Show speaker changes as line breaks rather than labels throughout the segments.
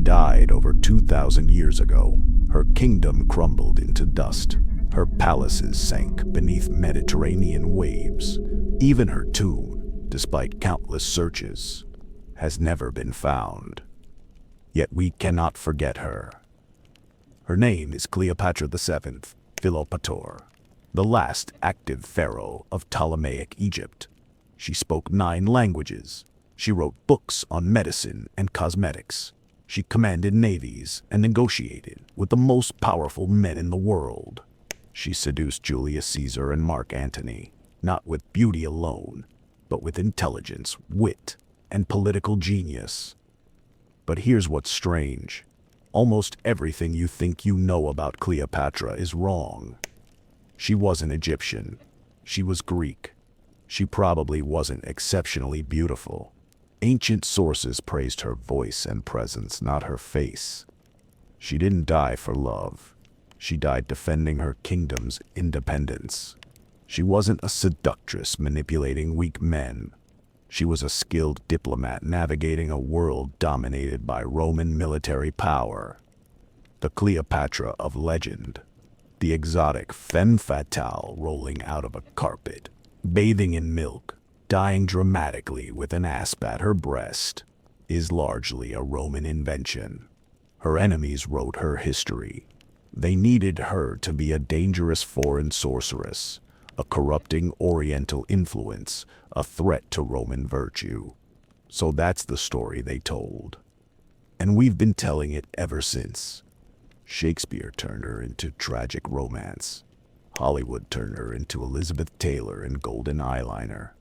died over 2,000 years ago, her kingdom crumbled into dust. Her palaces sank beneath Mediterranean waves. Even her tomb, despite countless searches, has never been found. Yet we cannot forget her. Her name is Cleopatra VII, Philopator, the last active pharaoh of Ptolemaic Egypt. She spoke 9 languages. She wrote books on medicine and cosmetics. She commanded navies and negotiated with the most powerful men in the world. She seduced Julius Caesar and Mark Antony, not with beauty alone, but with intelligence, wit, and political genius. But here's what's strange. Almost everything you think you know about Cleopatra is wrong. She wasn't Egyptian. She was Greek. She probably wasn't exceptionally beautiful. Ancient sources praised her voice and presence, not her face. She didn't die for love. She died defending her kingdom's independence. She wasn't a seductress manipulating weak men. She was a skilled diplomat navigating a world dominated by Roman military power. The Cleopatra of legend. The exotic femme fatale rolling out of a carpet, bathing in milk, dying dramatically with an asp at her breast, is largely a Roman invention. Her enemies wrote her history. They needed her to be a dangerous foreign sorceress, a corrupting Oriental influence, a threat to Roman virtue. So that's the story they told. And we've been telling it ever since. Shakespeare turned her into tragic romance. Hollywood turned her into Elizabeth Taylor in golden eyeliner.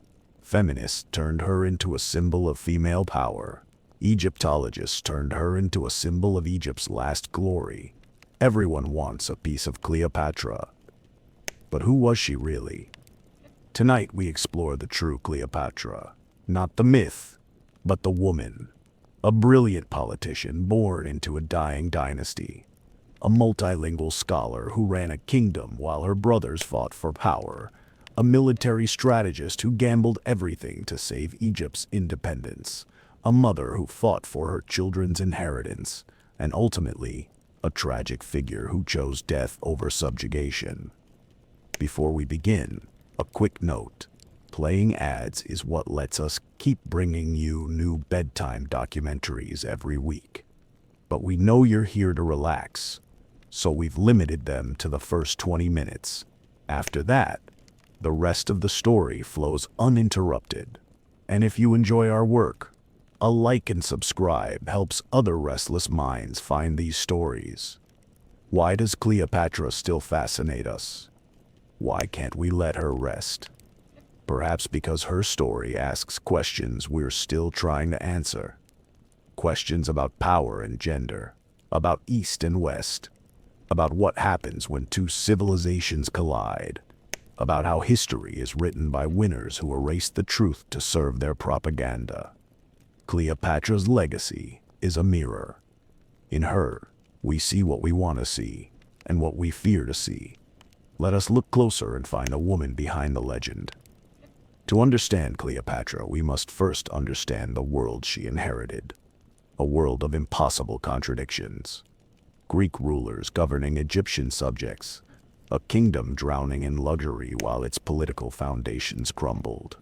Feminists turned her into a symbol of female power. Egyptologists turned her into a symbol of Egypt's last glory. Everyone wants a piece of Cleopatra. But who was she really? Tonight we explore the true Cleopatra. Not the myth, but the woman. A brilliant politician born into a dying dynasty. A multilingual scholar who ran a kingdom while her brothers fought for power. A military strategist who gambled everything to save Egypt's independence. A mother who fought for her children's inheritance. And ultimately, a tragic figure who chose death over subjugation. Before we begin, a quick note. Playing ads is what lets us keep bringing you new bedtime documentaries every week. But we know you're here to relax, so we've limited them to the first 20 minutes. After that, the rest of the story flows uninterrupted. And if you enjoy our work, a like and subscribe helps other restless minds find these stories. Why does Cleopatra still fascinate us? Why can't we let her rest? Perhaps because her story asks questions we're still trying to answer. Questions about power and gender, about East and West, about what happens when two civilizations collide, about how history is written by winners who erase the truth to serve their propaganda. Cleopatra's legacy is a mirror. In her, we see what we want to see and what we fear to see. Let us look closer and find a woman behind the legend. To understand Cleopatra, we must first understand the world she inherited. A world of impossible contradictions. Greek rulers governing Egyptian subjects. A kingdom drowning in luxury while its political foundations crumbled.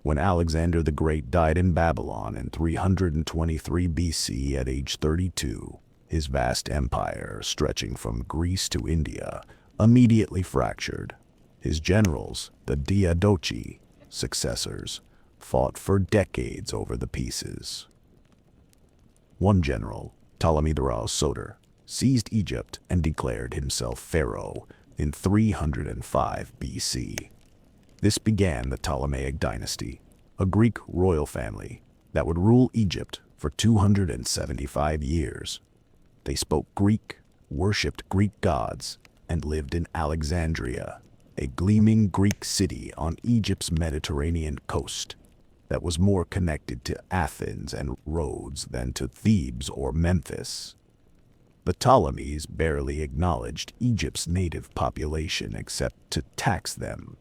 When Alexander the Great died in Babylon in 323 BC at age 32, his vast empire, stretching from Greece to India, immediately fractured. His generals, the Diadochi, successors, fought for decades over the pieces. One general, Ptolemy Soter, seized Egypt and declared himself pharaoh in 305 BC. This began the Ptolemaic Dynasty, a Greek royal family that would rule Egypt for 275 years. They spoke Greek, worshipped Greek gods, and lived in Alexandria, a gleaming Greek city on Egypt's Mediterranean coast that was more connected to Athens and Rhodes than to Thebes or Memphis. The Ptolemies barely acknowledged Egypt's native population except to tax them.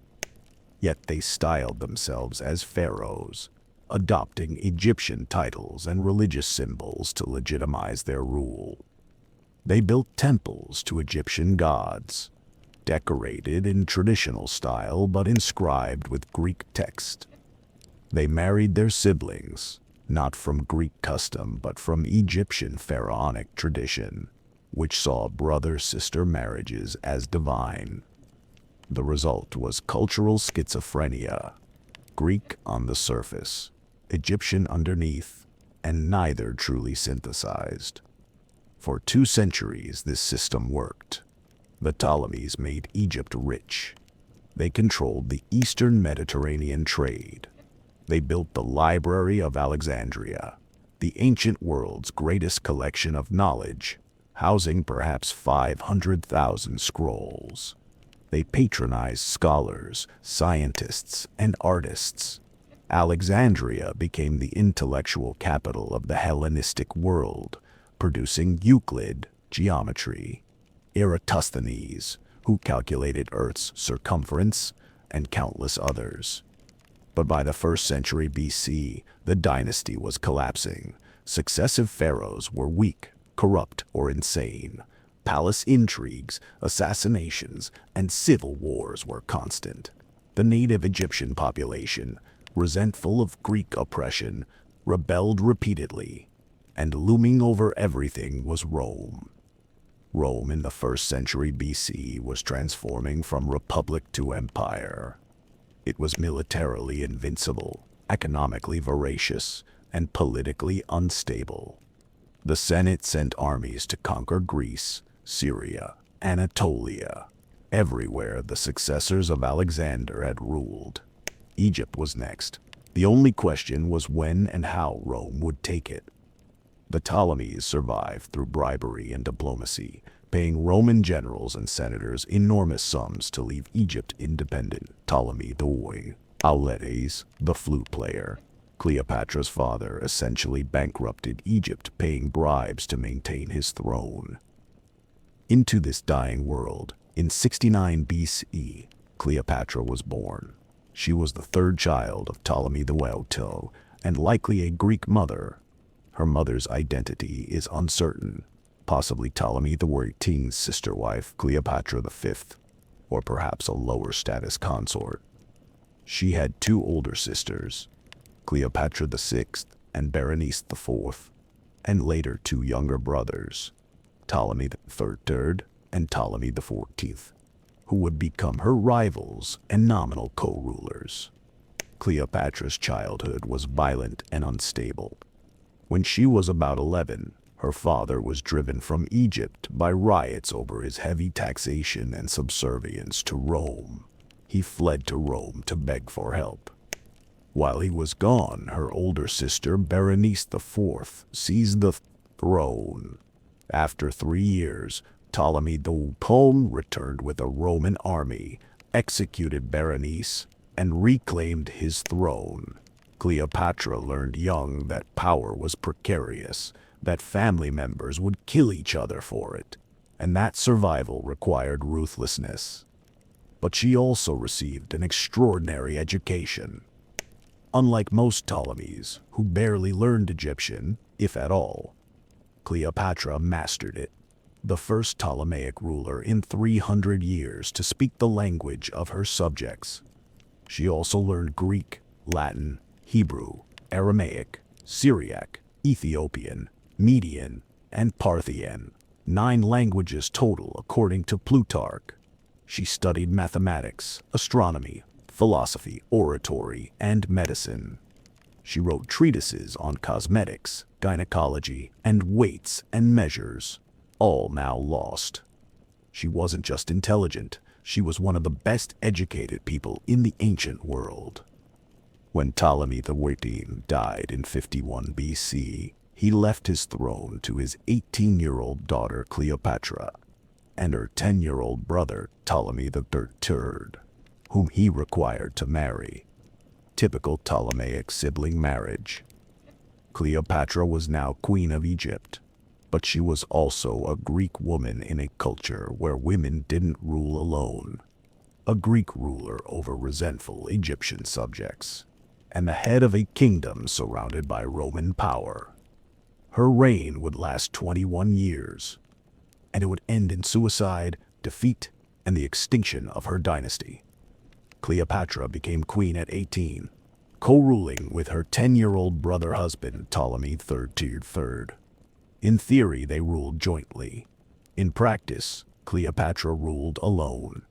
Yet they styled themselves as pharaohs, adopting Egyptian titles and religious symbols to legitimize their rule. They built temples to Egyptian gods, decorated in traditional style but inscribed with Greek text. They married their siblings, not from Greek custom but from Egyptian pharaonic tradition, which saw brother-sister marriages as divine. The result was cultural schizophrenia, Greek on the surface, Egyptian underneath, and neither truly synthesized. For 2 centuries this system worked. The Ptolemies made Egypt rich. They controlled the Eastern Mediterranean trade. They built the Library of Alexandria, the ancient world's greatest collection of knowledge, housing perhaps 500,000 scrolls. They patronized scholars, scientists, and artists. Alexandria became the intellectual capital of the Hellenistic world, producing Euclid, geometry, Eratosthenes, who calculated Earth's circumference, and countless others. But by the 1st century BC, the dynasty was collapsing. Successive pharaohs were weak, corrupt, or insane. Palace intrigues, assassinations, and civil wars were constant. The native Egyptian population, resentful of Greek oppression, rebelled repeatedly, and looming over everything was Rome. Rome in the 1st century BC was transforming from republic to empire. It was militarily invincible, economically voracious, and politically unstable. The Senate sent armies to conquer Greece, Syria, Anatolia. Everywhere the successors of Alexander had ruled. Egypt was next. The only question was when and how Rome would take it. The Ptolemies survived through bribery and diplomacy, paying Roman generals and senators enormous sums to leave Egypt independent. Ptolemy the Boy, Auletes, the flute player, Cleopatra's father, essentially bankrupted Egypt, paying bribes to maintain his throne. Into this dying world, in 69 BCE, Cleopatra was born. She was the 3rd child of Ptolemy the Wealthy, and likely a Greek mother. Her mother's identity is uncertain, possibly Ptolemy the XIII's sister wife, Cleopatra V, or perhaps a lower status consort. She had 2 older sisters, Cleopatra VI and Berenice IV, and later 2 younger brothers, Ptolemy III and Ptolemy XIV, who would become her rivals and nominal co-rulers. Cleopatra's childhood was violent and unstable. When she was about 11, her father was driven from Egypt by riots over his heavy taxation and subservience to Rome. He fled to Rome to beg for help. While he was gone, her older sister Berenice IV seized the throne. After 3 years, Ptolemy the Ptolemy returned with a Roman army, executed Berenice, and reclaimed his throne. Cleopatra learned young that power was precarious, that family members would kill each other for it, and that survival required ruthlessness. But she also received an extraordinary education. Unlike most Ptolemies, who barely learned Egyptian, if at all, Cleopatra mastered it, the first Ptolemaic ruler in 300 years to speak the language of her subjects. She also learned Greek, Latin, Hebrew, Aramaic, Syriac, Ethiopian, Median, and Parthian, 9 languages total according to Plutarch. She studied mathematics, astronomy, philosophy, oratory, and medicine. She wrote treatises on cosmetics, gynecology, and weights and measures, all now lost. She wasn't just intelligent, she was one of the best educated people in the ancient world. When Ptolemy the XIII died in 51 BC, he left his throne to his 18-year-old daughter Cleopatra and her 10-year-old brother Ptolemy III, whom he required to marry. Typical Ptolemaic sibling marriage. Cleopatra was now queen of Egypt, but she was also a Greek woman in a culture where women didn't rule alone. A Greek ruler over resentful Egyptian subjects. and the head of a kingdom surrounded by Roman power. Her reign would last 21 years, and it would end in suicide, defeat, and the extinction of her dynasty. Cleopatra became queen at 18, co-ruling with her 10-year-old brother-husband Ptolemy III. In theory, they ruled jointly. In practice, Cleopatra ruled alone.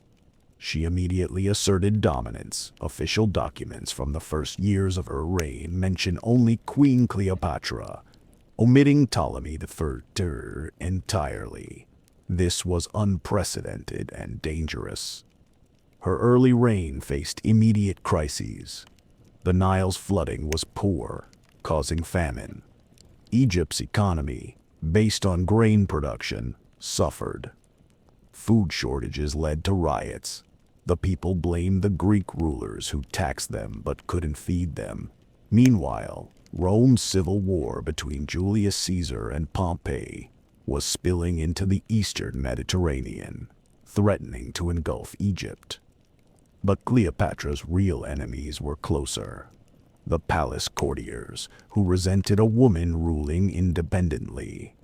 She immediately asserted dominance. Official documents from the first years of her reign mention only Queen Cleopatra, omitting Ptolemy III entirely. This was unprecedented and dangerous. Her early reign faced immediate crises. The Nile's flooding was poor, causing famine. Egypt's economy, based on grain production, suffered. Food shortages led to riots. The people blamed the Greek rulers who taxed them but couldn't feed them. Meanwhile, Rome's civil war between Julius Caesar and Pompey was spilling into the eastern Mediterranean, threatening to engulf Egypt. But Cleopatra's real enemies were closer. The palace courtiers, who resented a woman ruling independently.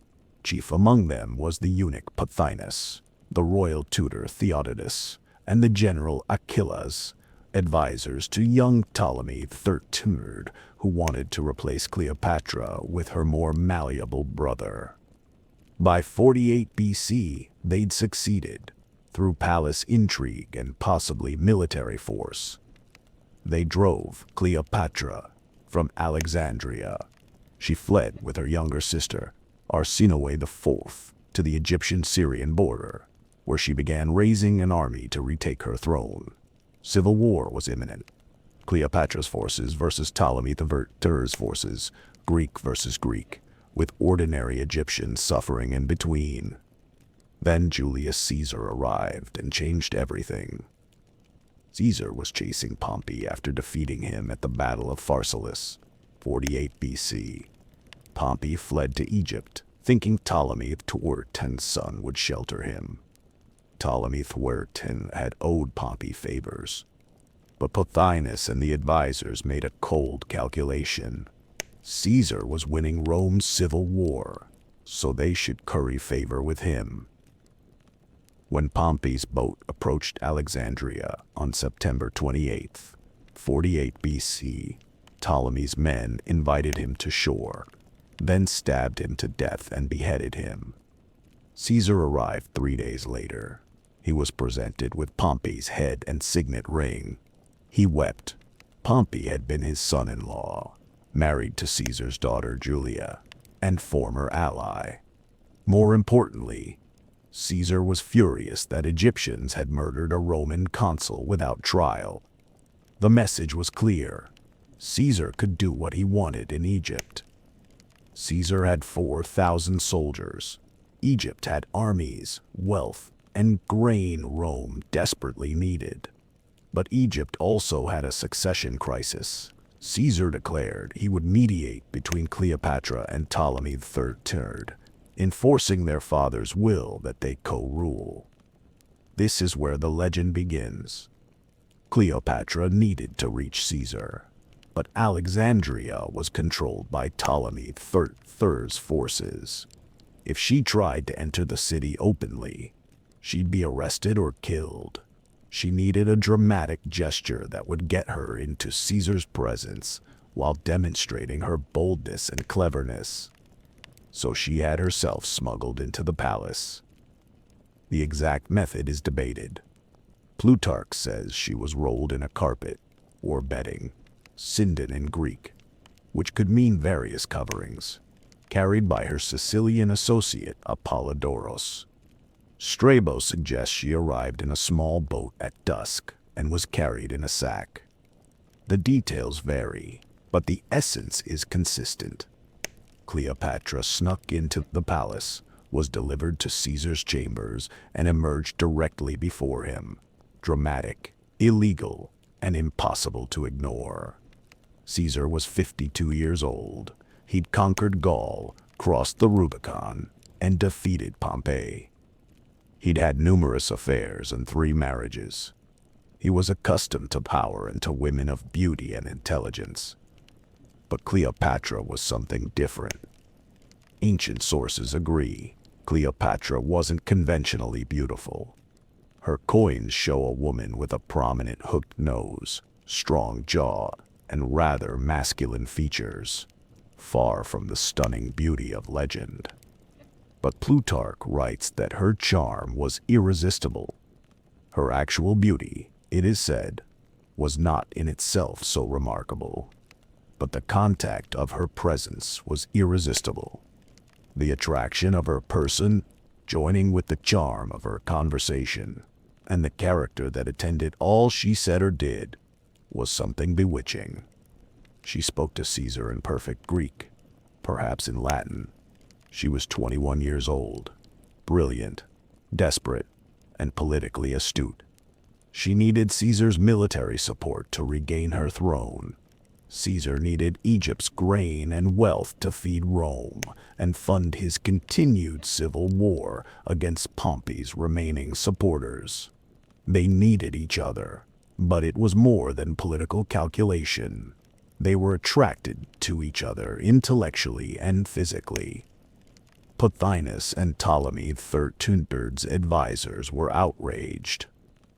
Chief among them was the eunuch Pothinus, the royal tutor Theodotus, and the general Achillas, advisors to young Ptolemy III, who wanted to replace Cleopatra with her more malleable brother. By 48 BC, they'd succeeded, through palace intrigue and possibly military force. They drove Cleopatra from Alexandria. She fled with her younger sister, Arsinoe IV, to the Egyptian-Syrian border, where she began raising an army to retake her throne. Civil war was imminent. Cleopatra's forces versus Ptolemy III's forces, Greek versus Greek, with ordinary Egyptians suffering in between. Then Julius Caesar arrived and changed everything. Caesar was chasing Pompey after defeating him at the Battle of Pharsalus, 48 BC. Pompey fled to Egypt, thinking Ptolemy III's son would shelter him. Ptolemy III had owed Pompey favors, but Pothinus and the advisors made a cold calculation. Caesar was winning Rome's civil war, so they should curry favor with him. When Pompey's boat approached Alexandria on September 28, 48 BC, Ptolemy's men invited him to shore, then stabbed him to death and beheaded him. Caesar arrived 3 days later. He was presented with Pompey's head and signet ring. He wept. Pompey had been his son-in-law, married to Caesar's daughter Julia, and former ally. More importantly, Caesar was furious that Egyptians had murdered a Roman consul without trial. The message was clear. Caesar could do what he wanted in Egypt. Caesar had 4,000 soldiers. Egypt had armies, wealth, and grain Rome desperately needed. But Egypt also had a succession crisis. Caesar declared he would mediate between Cleopatra and Ptolemy III, enforcing their father's will that they co-rule. This is where the legend begins. Cleopatra needed to reach Caesar, but Alexandria was controlled by Ptolemy III's forces. If she tried to enter the city openly, she'd be arrested or killed. She needed a dramatic gesture that would get her into Caesar's presence while demonstrating her boldness and cleverness. So she had herself smuggled into the palace. The exact method is debated. Plutarch says she was rolled in a carpet, or bedding, sindon in Greek, which could mean various coverings, carried by her Sicilian associate Apollodorus. Strabo suggests she arrived in a small boat at dusk and was carried in a sack. The details vary, but the essence is consistent. Cleopatra snuck into the palace, was delivered to Caesar's chambers, and emerged directly before him. Dramatic, illegal, and impossible to ignore. Caesar was 52 years old. He'd conquered Gaul, crossed the Rubicon, and defeated Pompey. He'd had numerous affairs and 3 marriages. He was accustomed to power and to women of beauty and intelligence. But Cleopatra was something different. Ancient sources agree Cleopatra wasn't conventionally beautiful. Her coins show a woman with a prominent hooked nose, strong jaw, and rather masculine features, far from the stunning beauty of legend. But Plutarch writes that her charm was irresistible. Her actual beauty, it is said, was not in itself so remarkable, but the contact of her presence was irresistible. The attraction of her person, joining with the charm of her conversation, and the character that attended all she said or did, was something bewitching. She spoke to Caesar in perfect Greek, perhaps in Latin. She was 21 years old, brilliant, desperate, and politically astute. She needed Caesar's military support to regain her throne. Caesar needed Egypt's grain and wealth to feed Rome and fund his continued civil war against Pompey's remaining supporters. They needed each other, but it was more than political calculation. They were attracted to each other intellectually and physically. Pothinus and Ptolemy XIII's advisors were outraged.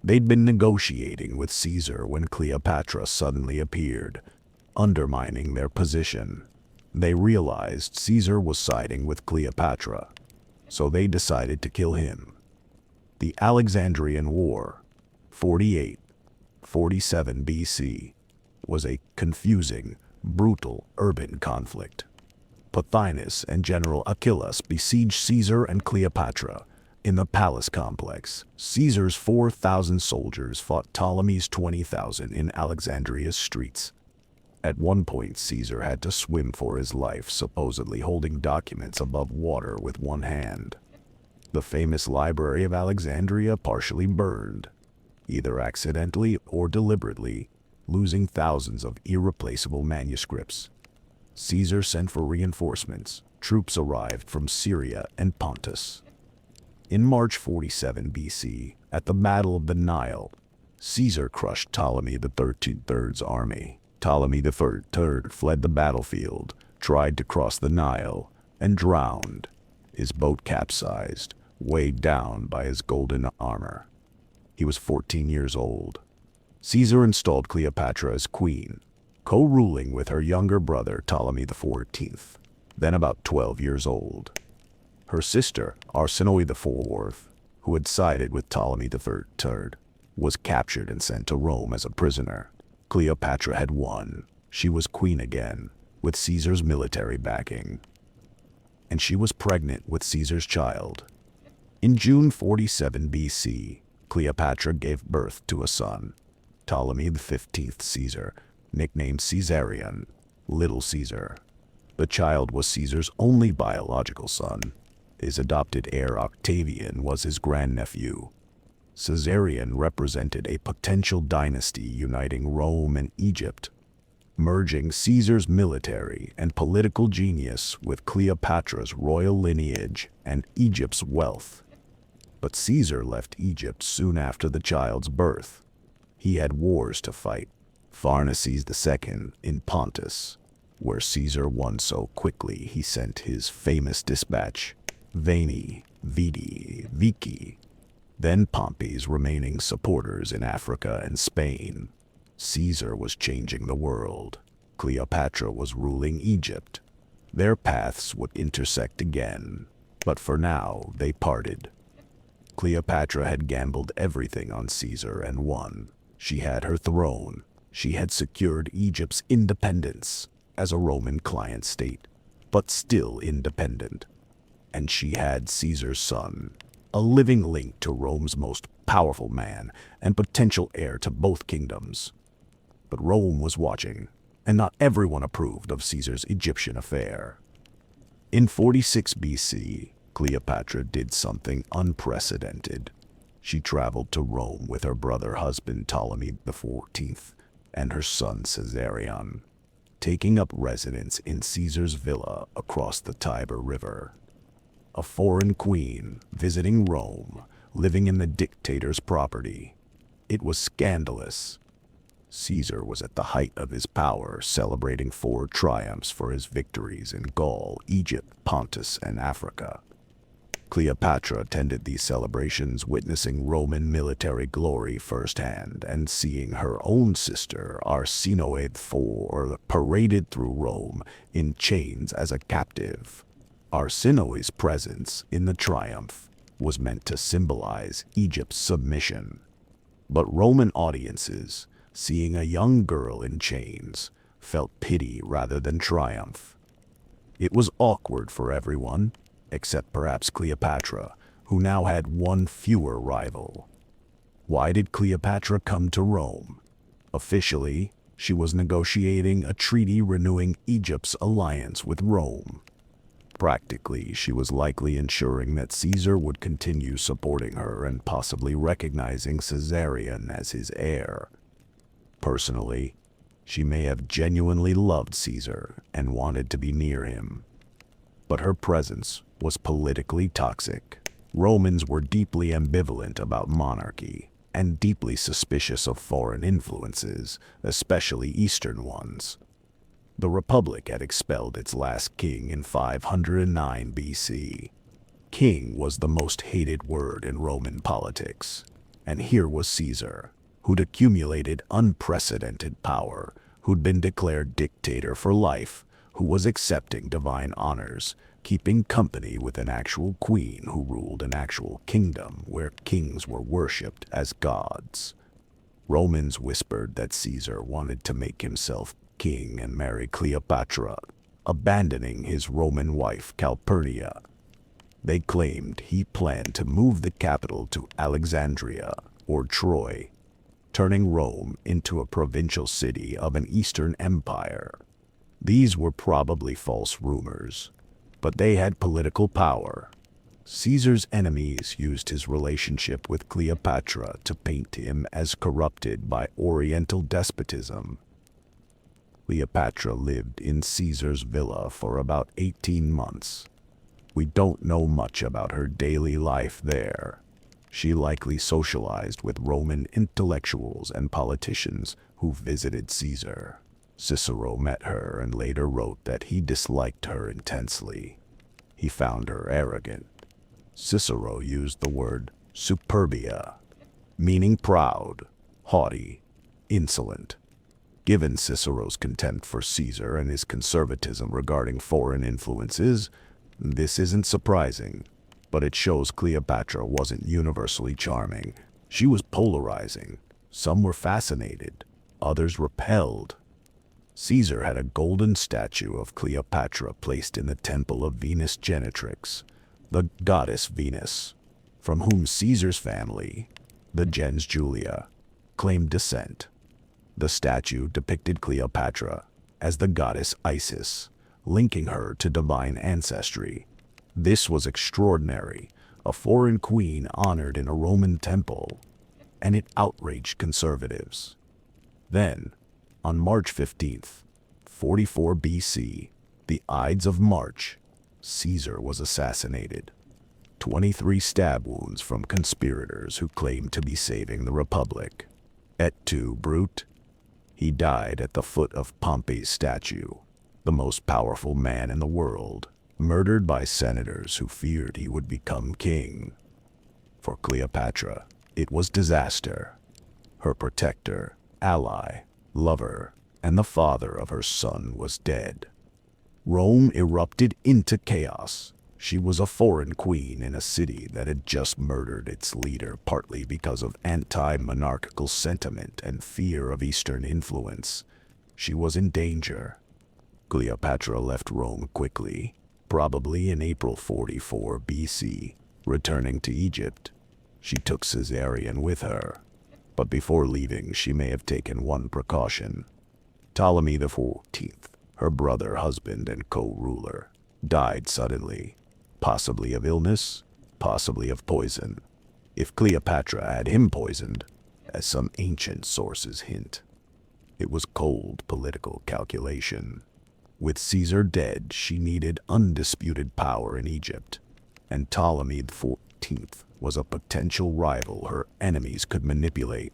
They'd been negotiating with Caesar when Cleopatra suddenly appeared, undermining their position. They realized Caesar was siding with Cleopatra, so they decided to kill him. The Alexandrian War, 48-47 BC, was a confusing, brutal urban conflict. Pothinus and General Achillas besieged Caesar and Cleopatra in the palace complex. Caesar's 4,000 soldiers fought Ptolemy's 20,000 in Alexandria's streets. At one point, Caesar had to swim for his life, supposedly holding documents above water with one hand. The famous Library of Alexandria partially burned, either accidentally or deliberately, losing thousands of irreplaceable manuscripts. Caesar sent for reinforcements. Troops arrived from Syria and Pontus. In March 47 BC, at the Battle of the Nile, Caesar crushed Ptolemy XIII's army. Ptolemy III fled the battlefield, tried to cross the Nile, and drowned. His boat capsized, weighed down by his golden armor. He was 14 years old. Caesar installed Cleopatra as queen, co-ruling with her younger brother Ptolemy XIV, then about 12 years old. Her sister, Arsinoe IV, who had sided with Ptolemy III, was captured and sent to Rome as a prisoner. Cleopatra had won. She was queen again, with Caesar's military backing. And she was pregnant with Caesar's child. In June 47 BC, Cleopatra gave birth to a son, Ptolemy XV Caesar, nicknamed Caesarion, Little Caesar. The child was Caesar's only biological son. His adopted heir Octavian was his grandnephew. Caesarion represented a potential dynasty uniting Rome and Egypt, merging Caesar's military and political genius with Cleopatra's royal lineage and Egypt's wealth. But Caesar left Egypt soon after the child's birth. He had wars to fight. Pharnaces II in Pontus, where Caesar won so quickly he sent his famous dispatch, Veni, Vidi, Vici. Then Pompey's remaining supporters in Africa and Spain. Caesar was changing the world. Cleopatra was ruling Egypt. Their paths would intersect again, but for now they parted. Cleopatra had gambled everything on Caesar and won. She had her throne. She had secured Egypt's independence as a Roman client state, but still independent. And she had Caesar's son, a living link to Rome's most powerful man and potential heir to both kingdoms. But Rome was watching, and not everyone approved of Caesar's Egyptian affair. In 46 BC, Cleopatra did something unprecedented. She traveled to Rome with her brother-husband Ptolemy XIV and her son Caesarion, taking up residence in Caesar's villa across the Tiber River. A foreign queen visiting Rome, living in the dictator's property. It was scandalous. Caesar was at the height of his power, celebrating 4 triumphs for his victories in Gaul, Egypt, Pontus, and Africa. Cleopatra attended these celebrations, witnessing Roman military glory firsthand and seeing her own sister, Arsinoe IV, paraded through Rome in chains as a captive. Arsinoe's presence in the triumph was meant to symbolize Egypt's submission. But Roman audiences, seeing a young girl in chains, felt pity rather than triumph. It was awkward for everyone, except perhaps Cleopatra, who now had one fewer rival. Why did Cleopatra come to Rome? Officially, she was negotiating a treaty renewing Egypt's alliance with Rome. Practically, she was likely ensuring that Caesar would continue supporting her and possibly recognizing Caesarion as his heir. Personally, she may have genuinely loved Caesar and wanted to be near him. But her presence was politically toxic. Romans were deeply ambivalent about monarchy and deeply suspicious of foreign influences, especially Eastern ones. The Republic had expelled its last king in 509 BC. King was the most hated word in Roman politics, and here was Caesar, who'd accumulated unprecedented power, who'd been declared dictator for life, who was accepting divine honors, keeping company with an actual queen who ruled an actual kingdom where kings were worshipped as gods. Romans whispered that Caesar wanted to make himself king and marry Cleopatra, abandoning his Roman wife Calpurnia. They claimed he planned to move the capital to Alexandria, or Troy, turning Rome into a provincial city of an Eastern empire. These were probably false rumors, but they had political power. Caesar's enemies used his relationship with Cleopatra to paint him as corrupted by Oriental despotism. Cleopatra lived in Caesar's villa for about 18 months. We don't know much about her daily life there. She likely socialized with Roman intellectuals and politicians who visited Caesar. Cicero met her and later wrote that he disliked her intensely. He found her arrogant. Cicero used the word superbia, meaning proud, haughty, insolent. Given Cicero's contempt for Caesar and his conservatism regarding foreign influences, this isn't surprising, but it shows Cleopatra wasn't universally charming. She was polarizing. Some were fascinated, others repelled. Caesar had a golden statue of Cleopatra placed in the temple of Venus Genetrix, the goddess Venus, from whom Caesar's family, the gens Julia, claimed descent. The statue depicted Cleopatra as the goddess Isis, linking her to divine ancestry. This was extraordinary, a foreign queen honored in a Roman temple, and it outraged conservatives. Then, on March 15th, 44 BC, the Ides of March, Caesar was assassinated. 23 stab wounds from conspirators who claimed to be saving the Republic. Et tu, Brute? He died at the foot of Pompey's statue, the most powerful man in the world, murdered by senators who feared he would become king. For Cleopatra, it was disaster. Her protector, ally, lover, and the father of her son was dead. Rome erupted into chaos. She was a foreign queen in a city that had just murdered its leader, partly because of anti-monarchical sentiment and fear of Eastern influence. She was in danger. Cleopatra left Rome quickly, probably in April 44 BC, returning to Egypt. She took Caesarion with her, but before leaving she may have taken one precaution. Ptolemy XIV, her brother, husband, and co-ruler, died suddenly, possibly of illness, possibly of poison. If Cleopatra had him poisoned, as some ancient sources hint, it was cold political calculation. With Caesar dead, she needed undisputed power in Egypt, and Ptolemy XIV was a potential rival her enemies could manipulate.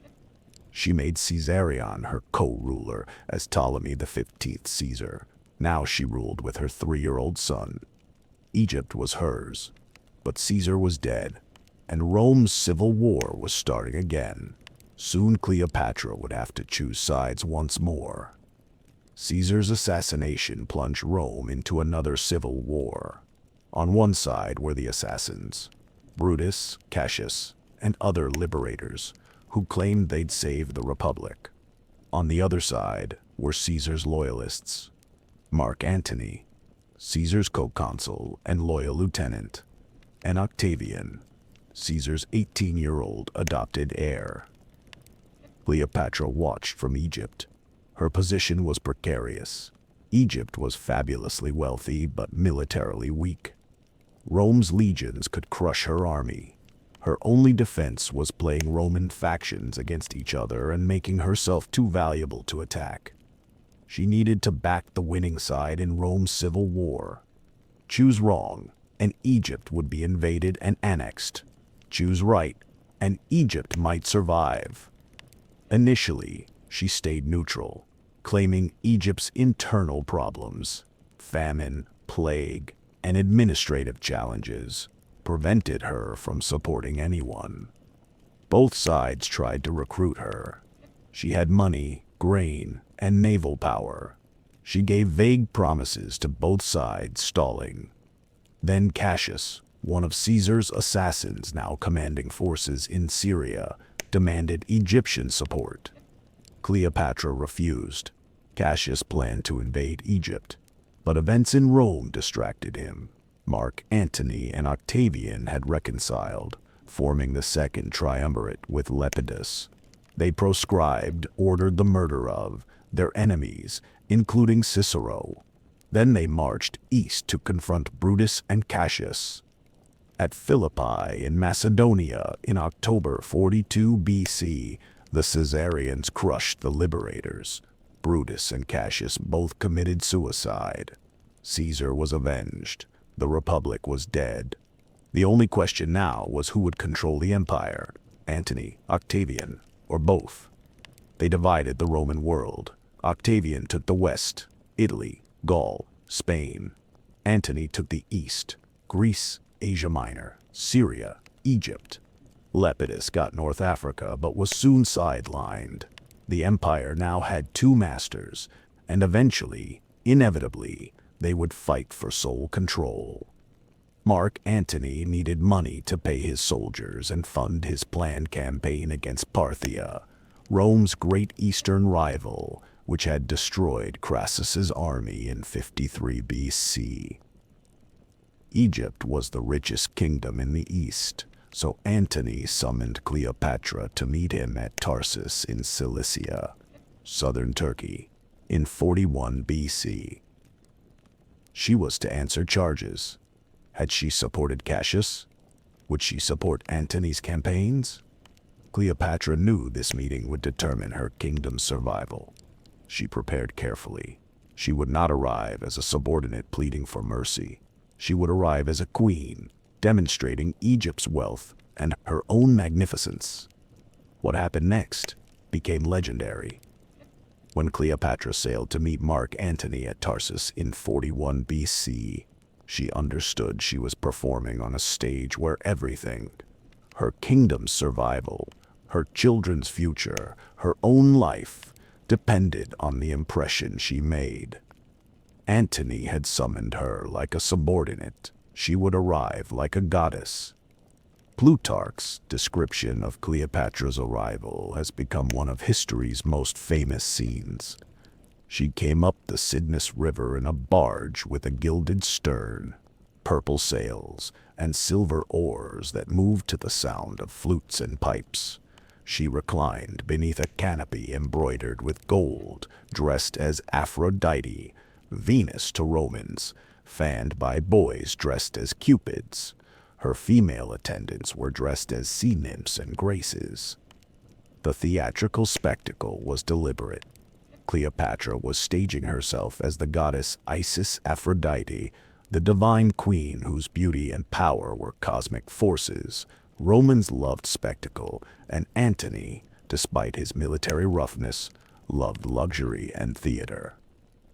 She made Caesarion her co-ruler as Ptolemy XV Caesar. Now she ruled with her 3-year-old son. Egypt was hers, but Caesar was dead, and Rome's civil war was starting again. Soon Cleopatra would have to choose sides once more. Caesar's assassination plunged Rome into another civil war. On one side were the assassins, Brutus, Cassius, and other liberators, who claimed they'd save the Republic. On the other side were Caesar's loyalists, Mark Antony, Caesar's co-consul and loyal lieutenant, and Octavian, Caesar's 18-year-old adopted heir. Cleopatra watched from Egypt. Her position was precarious. Egypt was fabulously wealthy but militarily weak. Rome's legions could crush her army. Her only defense was playing Roman factions against each other and making herself too valuable to attack. She needed to back the winning side in Rome's civil war. Choose wrong, and Egypt would be invaded and annexed. Choose right, and Egypt might survive. Initially, she stayed neutral, claiming Egypt's internal problems, famine, plague, and administrative challenges, prevented her from supporting anyone. Both sides tried to recruit her. She had money, grain, and naval power. She gave vague promises to both sides, stalling. Then Cassius, one of Caesar's assassins now commanding forces in Syria, demanded Egyptian support. Cleopatra refused. Cassius planned to invade Egypt, but events in Rome distracted him. Mark Antony and Octavian had reconciled, forming the second triumvirate with Lepidus. They proscribed, ordered the murder of, their enemies, including Cicero. Then they marched east to confront Brutus and Cassius. At Philippi in Macedonia in October 42 BC, the Caesarians crushed the liberators. Brutus and Cassius both committed suicide. Caesar was avenged. The Republic was dead. The only question now was who would control the empire, Antony, Octavian, or both. They divided the Roman world. Octavian took the west, Italy, Gaul, Spain. Antony took the east, Greece, Asia Minor, Syria, Egypt. Lepidus got North Africa but was soon sidelined. The empire now had two masters, and eventually, inevitably, they would fight for sole control. Mark Antony needed money to pay his soldiers and fund his planned campaign against Parthia, Rome's great eastern rival, which had destroyed Crassus's army in 53 BC. Egypt was the richest kingdom in the east, so Antony summoned Cleopatra to meet him at Tarsus in Cilicia, southern Turkey, in 41 BC. She was to answer charges. Had she supported Cassius? Would she support Antony's campaigns? Cleopatra knew this meeting would determine her kingdom's survival. She prepared carefully. She would not arrive as a subordinate pleading for mercy. She would arrive as a queen, demonstrating Egypt's wealth and her own magnificence. What happened next became legendary. When Cleopatra sailed to meet Mark Antony at Tarsus in 41 BC, she understood she was performing on a stage where everything, her kingdom's survival, her children's future, her own life, depended on the impression she made. Antony had summoned her like a subordinate. She would arrive like a goddess. Plutarch's description of Cleopatra's arrival has become one of history's most famous scenes. She came up the Cydnus River in a barge with a gilded stern, purple sails, and silver oars that moved to the sound of flutes and pipes. She reclined beneath a canopy embroidered with gold, dressed as Aphrodite, Venus to Romans, fanned by boys dressed as cupids. Her female attendants were dressed as sea nymphs and graces. The theatrical spectacle was deliberate. Cleopatra was staging herself as the goddess Isis Aphrodite, the divine queen whose beauty and power were cosmic forces. Romans loved spectacle, and Antony, despite his military roughness, loved luxury and theater.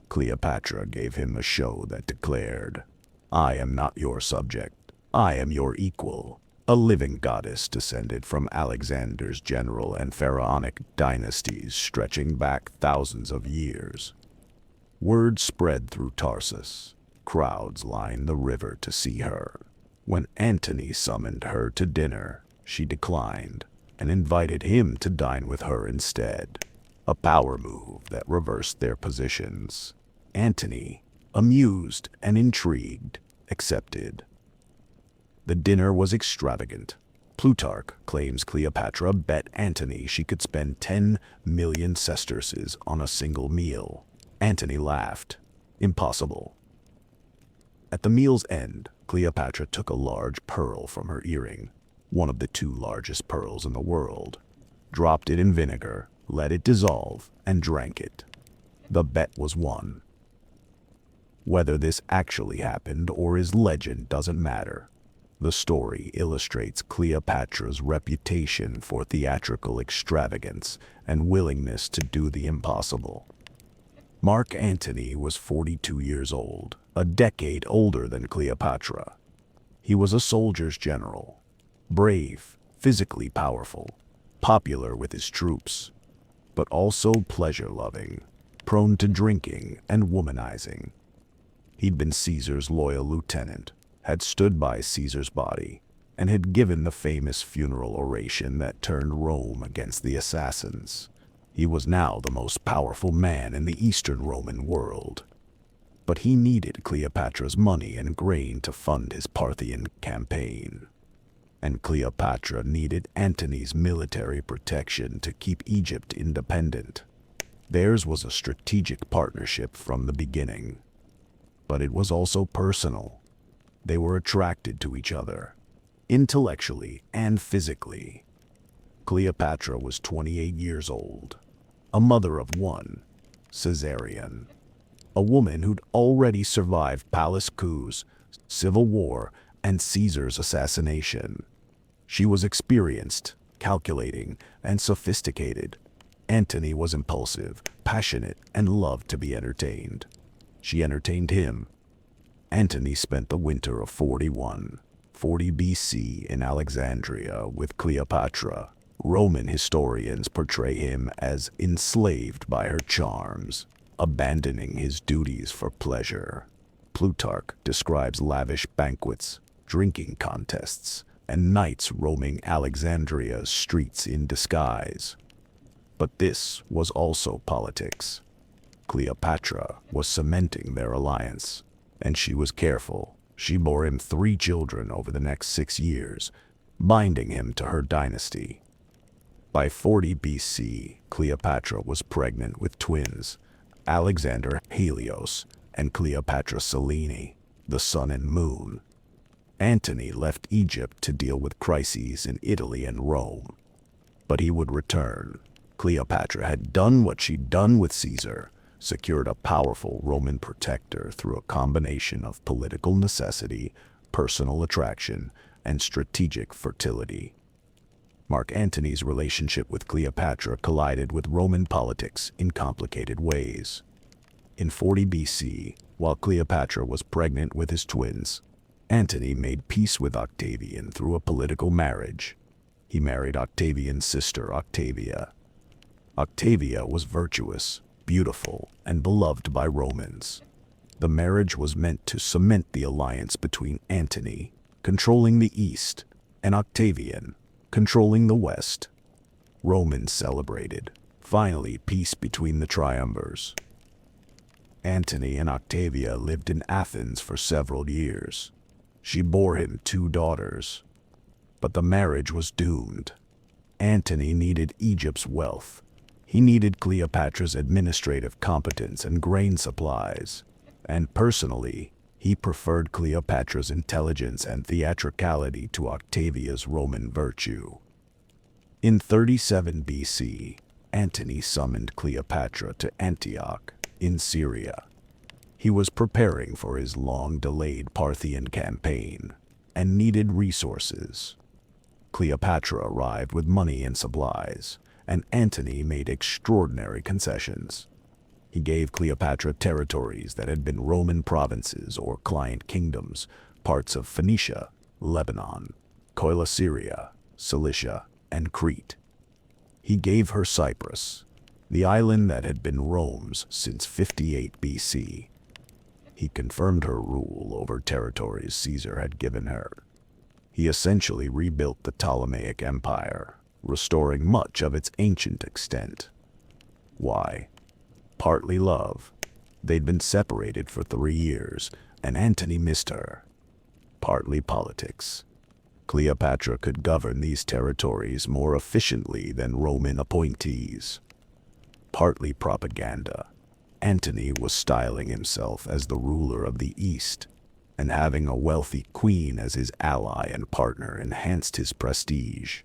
Cleopatra gave him a show that declared, "I am not your subject, I am your equal," a living goddess descended from Alexander's general and pharaonic dynasties stretching back thousands of years. Word spread through Tarsus. Crowds lined the river to see her. When Antony summoned her to dinner, she declined and invited him to dine with her instead, a power move that reversed their positions. Antony, amused and intrigued, accepted. The dinner was extravagant. Plutarch claims Cleopatra bet Antony she could spend 10 million sesterces on a single meal. Antony laughed. Impossible. At the meal's end, Cleopatra took a large pearl from her earring, one of the 2 largest pearls in the world, dropped it in vinegar, let it dissolve, and drank it. The bet was won. Whether this actually happened or is legend doesn't matter. The story illustrates Cleopatra's reputation for theatrical extravagance and willingness to do the impossible. Mark Antony was 42 years old, a decade older than Cleopatra. He was a soldier's general, brave, physically powerful, popular with his troops, but also pleasure-loving, prone to drinking and womanizing. He'd been Caesar's loyal lieutenant, had stood by Caesar's body, and had given the famous funeral oration that turned Rome against the assassins. He was now the most powerful man in the Eastern Roman world. But he needed Cleopatra's money and grain to fund his Parthian campaign. And Cleopatra needed Antony's military protection to keep Egypt independent. Theirs was a strategic partnership from the beginning. But it was also personal. They were attracted to each other, intellectually and physically. Cleopatra was 28 years old, a mother of 1, Caesarion, a woman who'd already survived palace coups, civil war, and Caesar's assassination. She was experienced, calculating, and sophisticated. Antony was impulsive, passionate, and loved to be entertained. She entertained him. Antony spent the winter of 40 BC in Alexandria with Cleopatra. Roman historians portray him as enslaved by her charms, abandoning his duties for pleasure. Plutarch describes lavish banquets, drinking contests, and knights roaming Alexandria's streets in disguise. But this was also politics. Cleopatra was cementing their alliance, and she was careful. She bore him 3 children over the next 6 years, binding him to her dynasty. By 40 BC, Cleopatra was pregnant with twins, Alexander Helios and Cleopatra Selene, the sun and moon. Antony left Egypt to deal with crises in Italy and Rome. But he would return. Cleopatra had done what she'd done with Caesar, secured a powerful Roman protector through a combination of political necessity, personal attraction, and strategic fertility. Mark Antony's relationship with Cleopatra collided with Roman politics in complicated ways. In 40 BC, while Cleopatra was pregnant with his twins, Antony made peace with Octavian through a political marriage. He married Octavian's sister Octavia. Octavia was virtuous, beautiful, and beloved by Romans. The marriage was meant to cement the alliance between Antony, controlling the East, and Octavian, controlling the West. Romans celebrated, finally, peace between the triumvirs. Antony and Octavia lived in Athens for several years. She bore him 2 daughters. But the marriage was doomed. Antony needed Egypt's wealth. He needed Cleopatra's administrative competence and grain supplies. And personally, he preferred Cleopatra's intelligence and theatricality to Octavia's Roman virtue. In 37 BC, Antony summoned Cleopatra to Antioch in Syria. He was preparing for his long-delayed Parthian campaign and needed resources. Cleopatra arrived with money and supplies, and Antony made extraordinary concessions. He gave Cleopatra territories that had been Roman provinces or client kingdoms, parts of Phoenicia, Lebanon, Coele-Syria, Cilicia, and Crete. He gave her Cyprus, the island that had been Rome's since 58 BC. He confirmed her rule over territories Caesar had given her. He essentially rebuilt the Ptolemaic Empire, restoring much of its ancient extent. Why? Partly love. They'd been separated for 3 years, and Antony missed her. Partly politics. Cleopatra could govern these territories more efficiently than Roman appointees. Partly propaganda. Antony was styling himself as the ruler of the East, and having a wealthy queen as his ally and partner enhanced his prestige.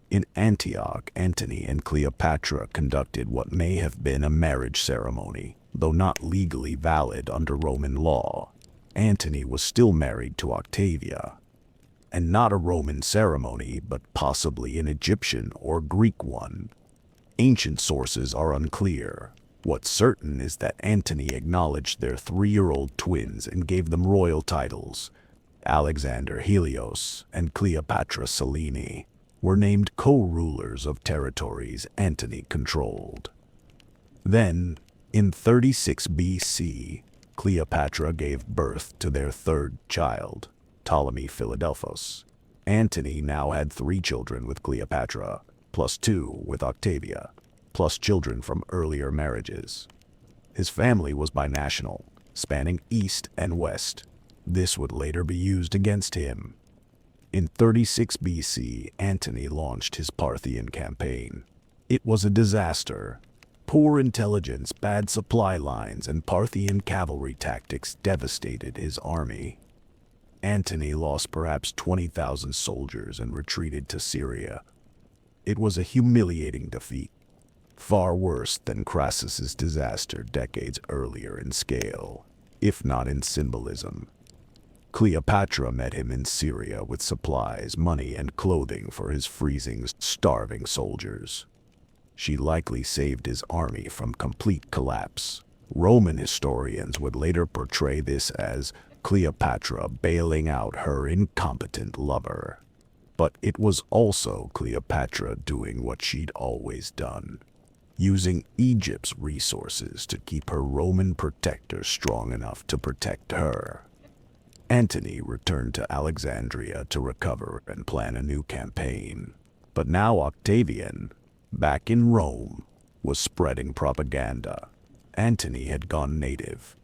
In Antioch, Antony and Cleopatra conducted what may have been a marriage ceremony, though not legally valid under Roman law. Antony was still married to Octavia, and not a Roman ceremony, but possibly an Egyptian or Greek one. Ancient sources are unclear. What's certain is that Antony acknowledged their 3-year-old twins and gave them royal titles. Alexander Helios and Cleopatra Selene were named co-rulers of territories Antony controlled. Then, in 36 BC, Cleopatra gave birth to their 3rd child, Ptolemy Philadelphos. Antony now had 3 children with Cleopatra, plus 2 with Octavia, plus children from earlier marriages. His family was binational, spanning east and west. This would later be used against him. In 36 BC, Antony launched his Parthian campaign. It was a disaster. Poor intelligence, bad supply lines, and Parthian cavalry tactics devastated his army. Antony lost perhaps 20,000 soldiers and retreated to Syria. It was a humiliating defeat, far worse than Crassus's disaster decades earlier in scale, if not in symbolism. Cleopatra met him in Syria with supplies, money, and clothing for his freezing, starving soldiers. She likely saved his army from complete collapse. Roman historians would later portray this as Cleopatra bailing out her incompetent lover. But it was also Cleopatra doing what she'd always done, using Egypt's resources to keep her Roman protector strong enough to protect her. Antony returned to Alexandria to recover and plan a new campaign. But now Octavian, back in Rome, was spreading propaganda. Antony had gone native.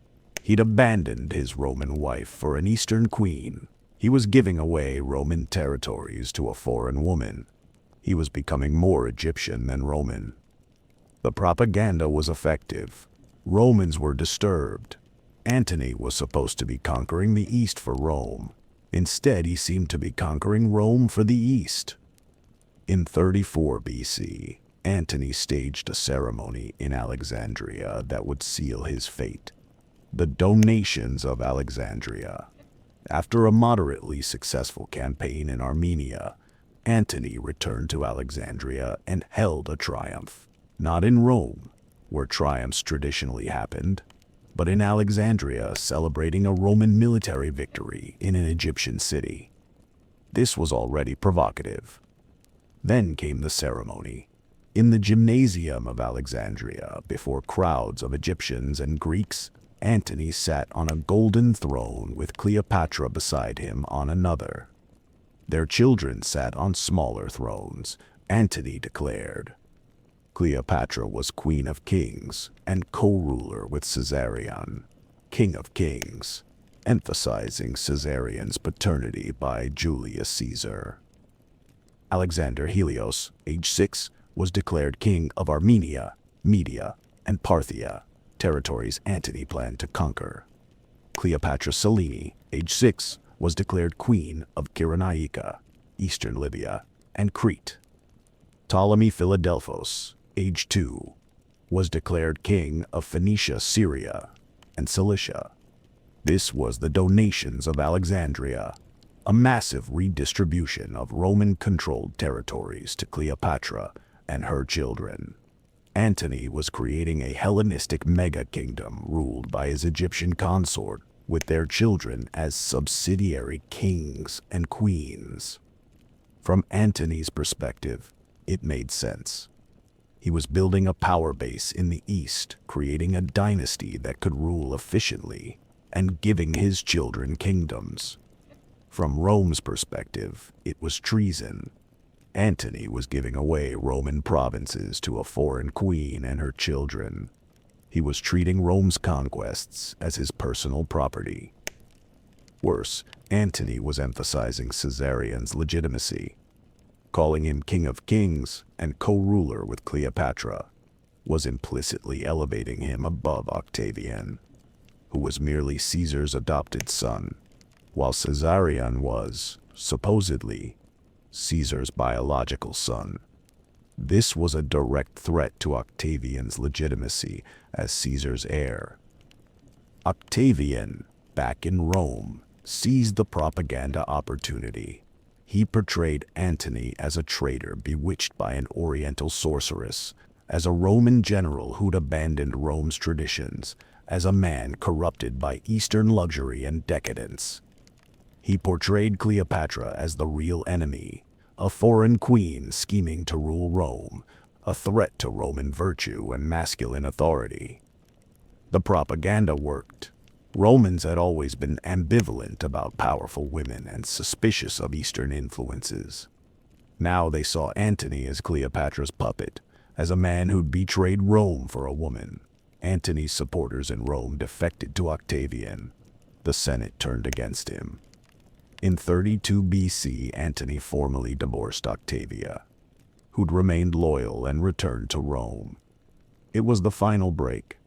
He'd abandoned his Roman wife for an Eastern queen. He was giving away Roman territories to a foreign woman. He was becoming more Egyptian than Roman. The propaganda was effective. Romans were disturbed. Antony was supposed to be conquering the East for Rome. Instead, he seemed to be conquering Rome for the East. In 34 BC, Antony staged a ceremony in Alexandria that would seal his fate. The Donations of Alexandria. After a moderately successful campaign in Armenia, Antony returned to Alexandria and held a triumph. Not in Rome, where triumphs traditionally happened, but in Alexandria, celebrating a Roman military victory in an Egyptian city. This was already provocative. Then came the ceremony. In the gymnasium of Alexandria, before crowds of Egyptians and Greeks, Antony sat on a golden throne with Cleopatra beside him on another. Their children sat on smaller thrones, Antony declared. Cleopatra was Queen of Kings and co-ruler with Caesarion, King of Kings, emphasizing Caesarion's paternity by Julius Caesar. Alexander Helios, age 6, was declared king of Armenia, Media, and Parthia, territories Antony planned to conquer. Cleopatra Selene, age 6, was declared queen of Cyrenaica, eastern Libya, and Crete. Ptolemy Philadelphos, age 2, was declared king of Phoenicia, Syria, and Cilicia. This was the Donations of Alexandria, a massive redistribution of Roman-controlled territories to Cleopatra and her children. Antony was creating a Hellenistic mega-kingdom ruled by his Egyptian consort, with their children as subsidiary kings and queens. From Antony's perspective, it made sense. He was building a power base in the east, creating a dynasty that could rule efficiently, and giving his children kingdoms. From Rome's perspective, it was treason. Antony was giving away Roman provinces to a foreign queen and her children. He was treating Rome's conquests as his personal property. Worse, Antony was emphasizing Caesarion's legitimacy. Calling him King of Kings and co-ruler with Cleopatra was implicitly elevating him above Octavian, who was merely Caesar's adopted son, while Caesarion was, supposedly, Caesar's biological son. This was a direct threat to Octavian's legitimacy as Caesar's heir. Octavian, back in Rome, seized the propaganda opportunity. He portrayed Antony as a traitor bewitched by an Oriental sorceress, as a Roman general who'd abandoned Rome's traditions, as a man corrupted by Eastern luxury and decadence. He portrayed Cleopatra as the real enemy, a foreign queen scheming to rule Rome, a threat to Roman virtue and masculine authority. The propaganda worked. Romans had always been ambivalent about powerful women and suspicious of Eastern influences. Now they saw Antony as Cleopatra's puppet, as a man who'd betrayed Rome for a woman. Antony's supporters in Rome defected to Octavian. The Senate turned against him. In 32 BC, Antony formally divorced Octavia, who'd remained loyal and returned to Rome. It was the final break.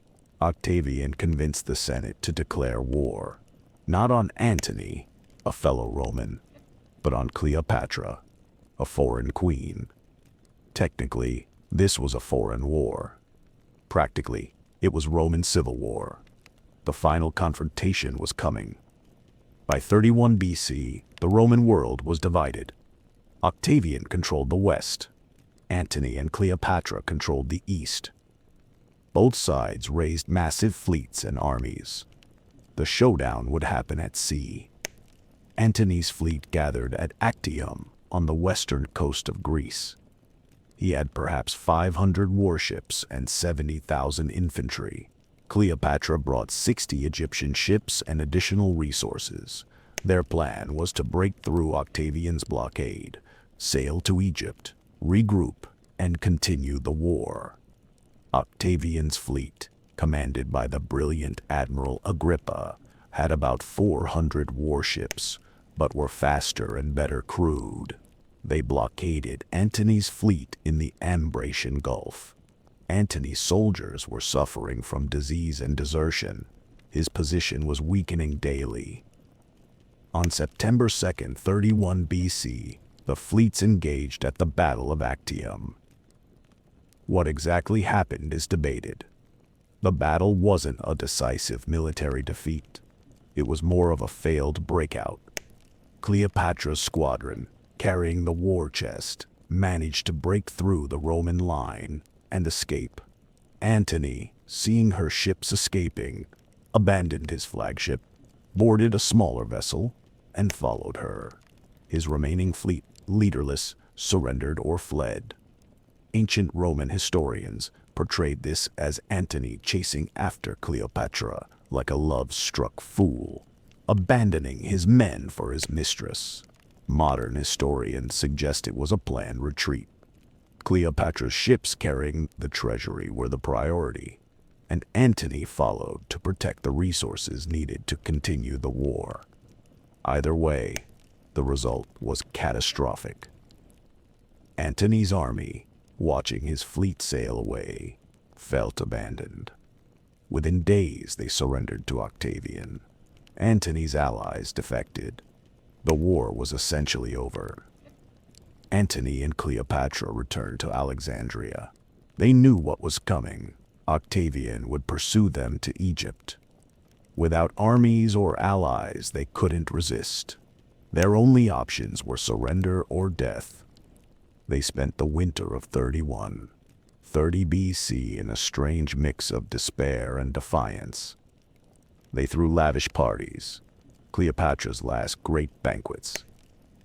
Octavian convinced the Senate to declare war, not on Antony, a fellow Roman, but on Cleopatra, a foreign queen. Technically, this was a foreign war. Practically, it was Roman civil war. The final confrontation was coming. By 31 BC, the Roman world was divided. Octavian controlled the west. Antony and Cleopatra controlled the east. Both sides raised massive fleets and armies. The showdown would happen at sea. Antony's fleet gathered at Actium on the western coast of Greece. He had perhaps 500 warships and 70,000 infantry. Cleopatra brought 60 Egyptian ships and additional resources. Their plan was to break through Octavian's blockade, sail to Egypt, regroup, and continue the war. Octavian's fleet, commanded by the brilliant Admiral Agrippa, had about 400 warships, but were faster and better crewed. They blockaded Antony's fleet in the Ambracian Gulf. Antony's soldiers were suffering from disease and desertion. His position was weakening daily. On September 2nd, 31 BC, the fleets engaged at the Battle of Actium. What exactly happened is debated. The battle wasn't a decisive military defeat. It was more of a failed breakout. Cleopatra's squadron, carrying the war chest, managed to break through the Roman line and escape. Antony, seeing her ships escaping, abandoned his flagship, boarded a smaller vessel, and followed her. His remaining fleet, leaderless, surrendered or fled. Ancient Roman historians portrayed this as Antony chasing after Cleopatra like a love-struck fool, abandoning his men for his mistress. Modern historians suggest it was a planned retreat. Cleopatra's ships carrying the treasury were the priority, and Antony followed to protect the resources needed to continue the war. Either way, the result was catastrophic. Antony's army, watching his fleet sail away, felt abandoned. Within days, they surrendered to Octavian. Antony's allies defected. The war was essentially over. Antony and Cleopatra returned to Alexandria. They knew what was coming. Octavian would pursue them to Egypt. Without armies or allies, they couldn't resist. Their only options were surrender or death. They spent the winter of 30 BC in a strange mix of despair and defiance. They threw lavish parties, Cleopatra's last great banquets.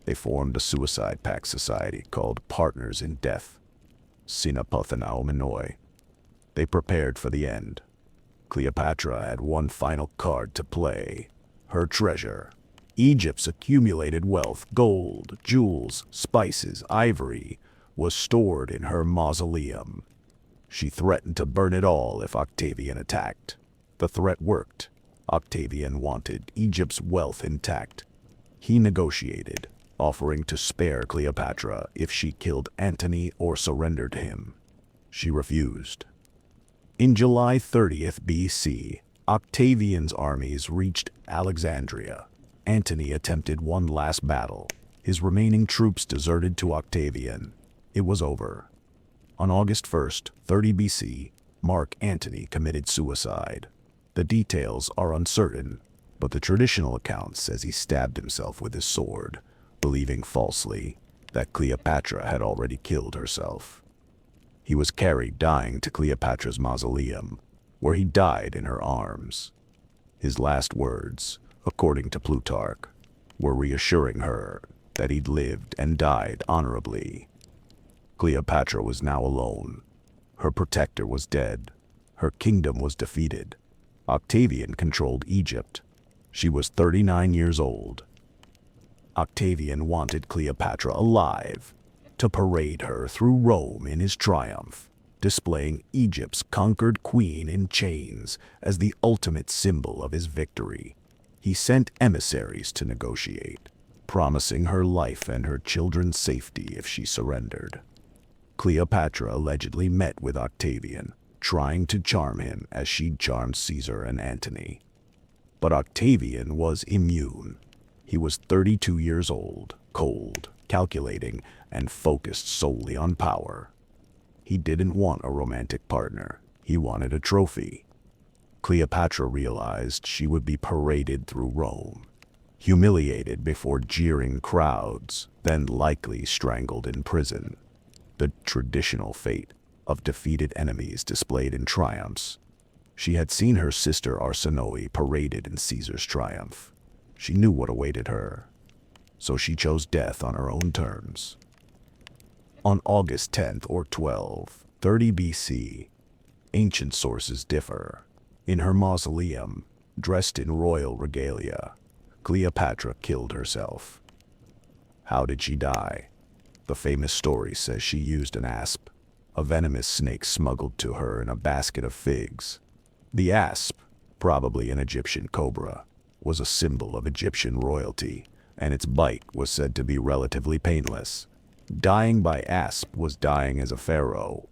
They formed a suicide pact society called Partners in Death, Synapothenaumenoi. They prepared for the end. Cleopatra had one final card to play, her treasure. Egypt's accumulated wealth, gold, jewels, spices, ivory, was stored in her mausoleum. She threatened to burn it all if Octavian attacked. The threat worked. Octavian wanted Egypt's wealth intact. He negotiated, offering to spare Cleopatra if she killed Antony or surrendered him. She refused. In July 30th BC, Octavian's armies reached Alexandria. Antony attempted one last battle. His remaining troops deserted to Octavian. It was over. On August 1st, 30 BC, Mark Antony committed suicide. The details are uncertain, but the traditional account says he stabbed himself with his sword, believing falsely that Cleopatra had already killed herself. He was carried dying to Cleopatra's mausoleum, where he died in her arms. His last words, according to Plutarch, were reassuring her that he'd lived and died honorably. Cleopatra was now alone. Her protector was dead. Her kingdom was defeated. Octavian controlled Egypt. She was 39 years old. Octavian wanted Cleopatra alive, to parade her through Rome in his triumph, displaying Egypt's conquered queen in chains as the ultimate symbol of his victory. He sent emissaries to negotiate, promising her life and her children's safety if she surrendered. Cleopatra allegedly met with Octavian, trying to charm him as she'd charmed Caesar and Antony. But Octavian was immune. He was 32 years old, cold, calculating, and focused solely on power. He didn't want a romantic partner. He wanted a trophy. Cleopatra realized she would be paraded through Rome, humiliated before jeering crowds, then likely strangled in prison. The traditional fate of defeated enemies displayed in triumphs. She had seen her sister Arsinoe paraded in Caesar's triumph. She knew what awaited her, so she chose death on her own terms. On August 10th or 12th, 30 BC, ancient sources differ. In her mausoleum, dressed in royal regalia, Cleopatra killed herself. How did she die? The famous story says she used an asp, a venomous snake smuggled to her in a basket of figs. The asp, probably an Egyptian cobra, was a symbol of Egyptian royalty, and its bite was said to be relatively painless. Dying by asp was dying as a pharaoh.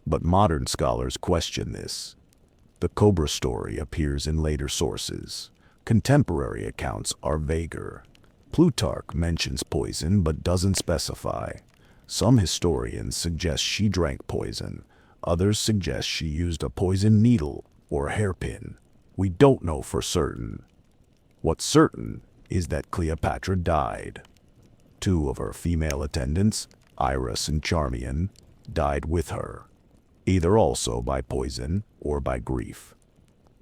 But modern scholars question this. The cobra story appears in later sources. Contemporary accounts are vaguer. Plutarch mentions poison but doesn't specify. Some historians suggest she drank poison. Others suggest she used a poison needle or hairpin. We don't know for certain. What's certain is that Cleopatra died. Two of her female attendants, Iris and Charmian, died with her, either also by poison or by grief.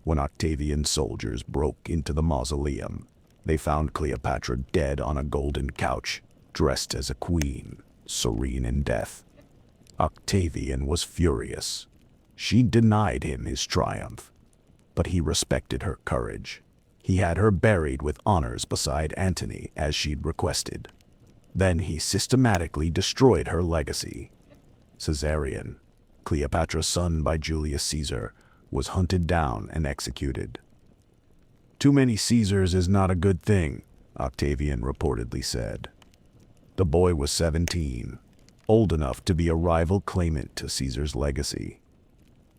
When Octavian soldiers broke into the mausoleum, they found Cleopatra dead on a golden couch, dressed as a queen, serene in death. Octavian was furious. She denied him his triumph, but he respected her courage. He had her buried with honors beside Antony, as she'd requested. Then he systematically destroyed her legacy. Caesarion, Cleopatra's son by Julius Caesar, was hunted down and executed. "Too many Caesars is not a good thing," Octavian reportedly said. The boy was 17, old enough to be a rival claimant to Caesar's legacy.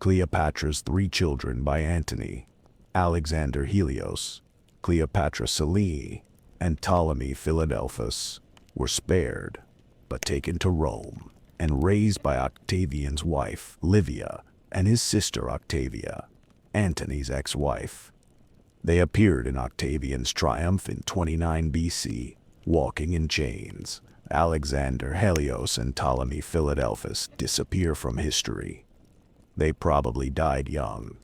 Cleopatra's 3 children by Antony, Alexander Helios, Cleopatra Selene, and Ptolemy Philadelphus, were spared, but taken to Rome and raised by Octavian's wife, Livia, and his sister Octavia, Antony's ex-wife. They appeared in Octavian's triumph in 29 BC, walking in chains, Alexander Helios and Ptolemy Philadelphus disappear from history. They probably died young,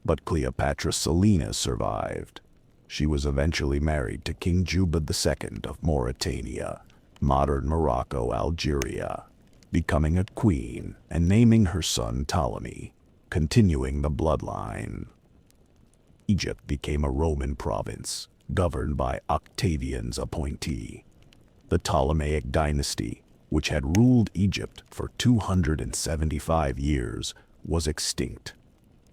but Cleopatra Selina survived. She was eventually married to King Juba II of Mauritania, modern Morocco, Algeria, becoming a queen and naming her son Ptolemy, continuing the bloodline. Egypt became a Roman province, governed by Octavian's appointee. The Ptolemaic dynasty, which had ruled Egypt for 275 years, was extinct.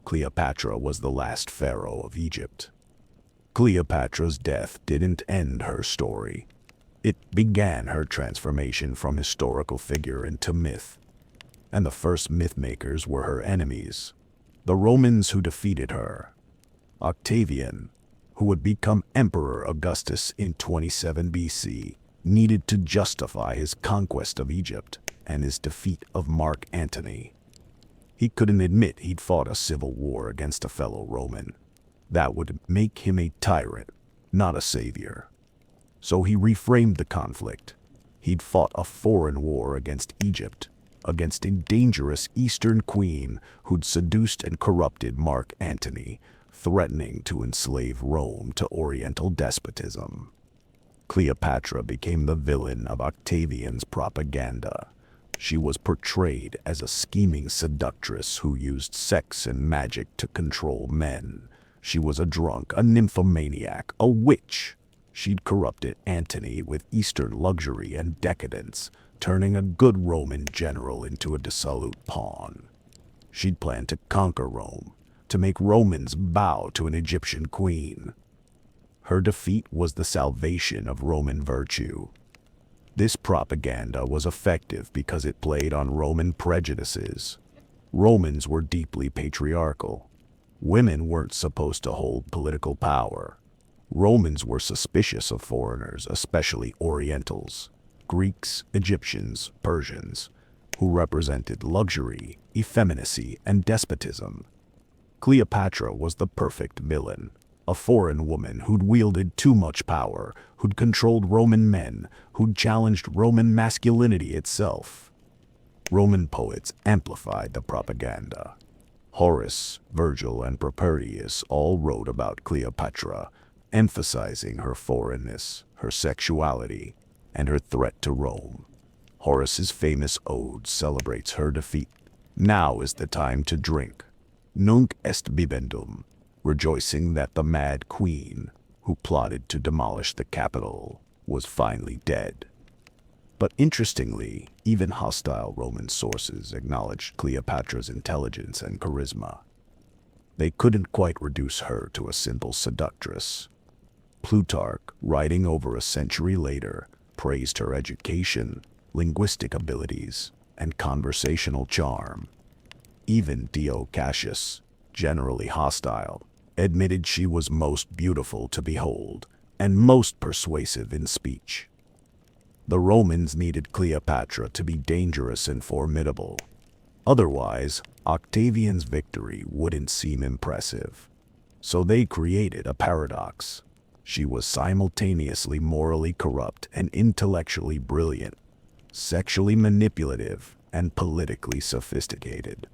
Cleopatra was the last pharaoh of Egypt. Cleopatra's death didn't end her story. It began her transformation from historical figure into myth. And the first mythmakers were her enemies, the Romans who defeated her. Octavian, who would become Emperor Augustus in 27 BC, needed to justify his conquest of Egypt and his defeat of Mark Antony. He couldn't admit he'd fought a civil war against a fellow Roman. That would make him a tyrant, not a savior. So he reframed the conflict. He'd fought a foreign war against Egypt, against a dangerous Eastern queen who'd seduced and corrupted Mark Antony, threatening to enslave Rome to Oriental despotism. Cleopatra became the villain of Octavian's propaganda. She was portrayed as a scheming seductress who used sex and magic to control men. She was a drunk, a nymphomaniac, a witch. She'd corrupted Antony with Eastern luxury and decadence, turning a good Roman general into a dissolute pawn. She'd planned to conquer Rome, to make Romans bow to an Egyptian queen. Her defeat was the salvation of Roman virtue. This propaganda was effective because it played on Roman prejudices. Romans were deeply patriarchal. Women weren't supposed to hold political power. Romans were suspicious of foreigners, especially Orientals, Greeks, Egyptians, Persians, who represented luxury, effeminacy, and despotism. Cleopatra was the perfect villain, a foreign woman who'd wielded too much power, who'd controlled Roman men, who'd challenged Roman masculinity itself. Roman poets amplified the propaganda. Horace, Virgil, and Propertius all wrote about Cleopatra, emphasizing her foreignness, her sexuality, and her threat to Rome. Horace's famous ode celebrates her defeat. Now is the time to drink. Nunc est bibendum, rejoicing that the mad queen, who plotted to demolish the capital, was finally dead. But interestingly, even hostile Roman sources acknowledged Cleopatra's intelligence and charisma. They couldn't quite reduce her to a simple seductress. Plutarch, writing over a century later, praised her education, linguistic abilities, and conversational charm. Even Dio Cassius, generally hostile, admitted she was most beautiful to behold and most persuasive in speech. The Romans needed Cleopatra to be dangerous and formidable. Otherwise, Octavian's victory wouldn't seem impressive. So they created a paradox. She was simultaneously morally corrupt and intellectually brilliant, sexually manipulative, and politically sophisticated.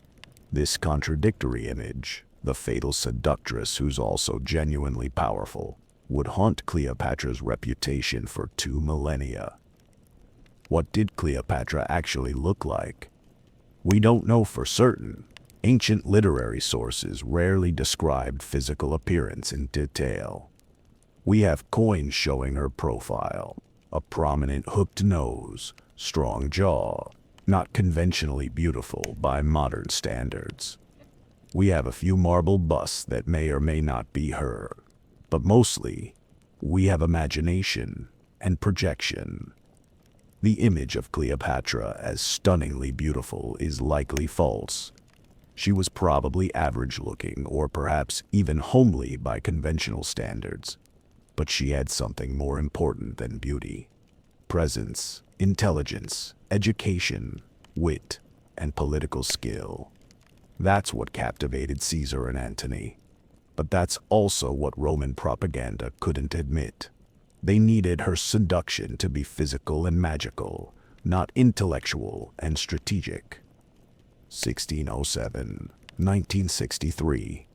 This contradictory image, the fatal seductress who's also genuinely powerful, would haunt Cleopatra's reputation for 2 millennia. What did Cleopatra actually look like? We don't know for certain. Ancient literary sources rarely described physical appearance in detail. We have coins showing her profile, a prominent hooked nose, strong jaw, not conventionally beautiful by modern standards. We have a few marble busts that may or may not be her, but mostly, we have imagination and projection. The image of Cleopatra as stunningly beautiful is likely false. She was probably average-looking or perhaps even homely by conventional standards, but she had something more important than beauty: presence, intelligence, education, wit, and political skill. That's what captivated Caesar and Antony. But that's also what Roman propaganda couldn't admit. They needed her seduction to be physical and magical, not intellectual and strategic. 1607, 1963.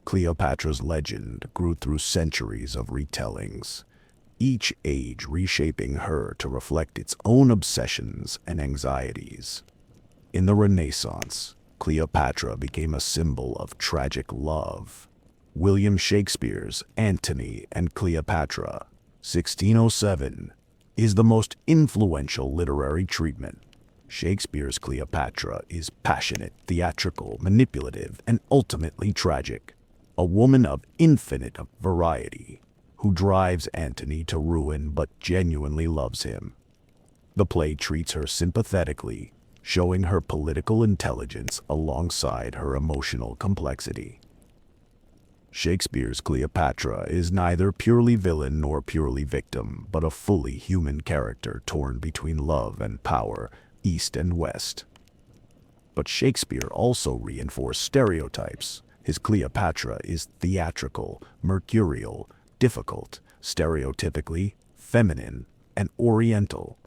Cleopatra's legend grew through centuries of retellings, each age reshaping her to reflect its own obsessions and anxieties. In the Renaissance, Cleopatra became a symbol of tragic love. William Shakespeare's Antony and Cleopatra, 1607, is the most influential literary treatment. Shakespeare's Cleopatra is passionate, theatrical, manipulative, and ultimately tragic. A woman of infinite variety, who drives Antony to ruin but genuinely loves him. The play treats her sympathetically, showing her political intelligence alongside her emotional complexity. Shakespeare's Cleopatra is neither purely villain nor purely victim, but a fully human character torn between love and power, east and west. But Shakespeare also reinforced stereotypes. His Cleopatra is theatrical, mercurial, difficult, stereotypically feminine, and oriental.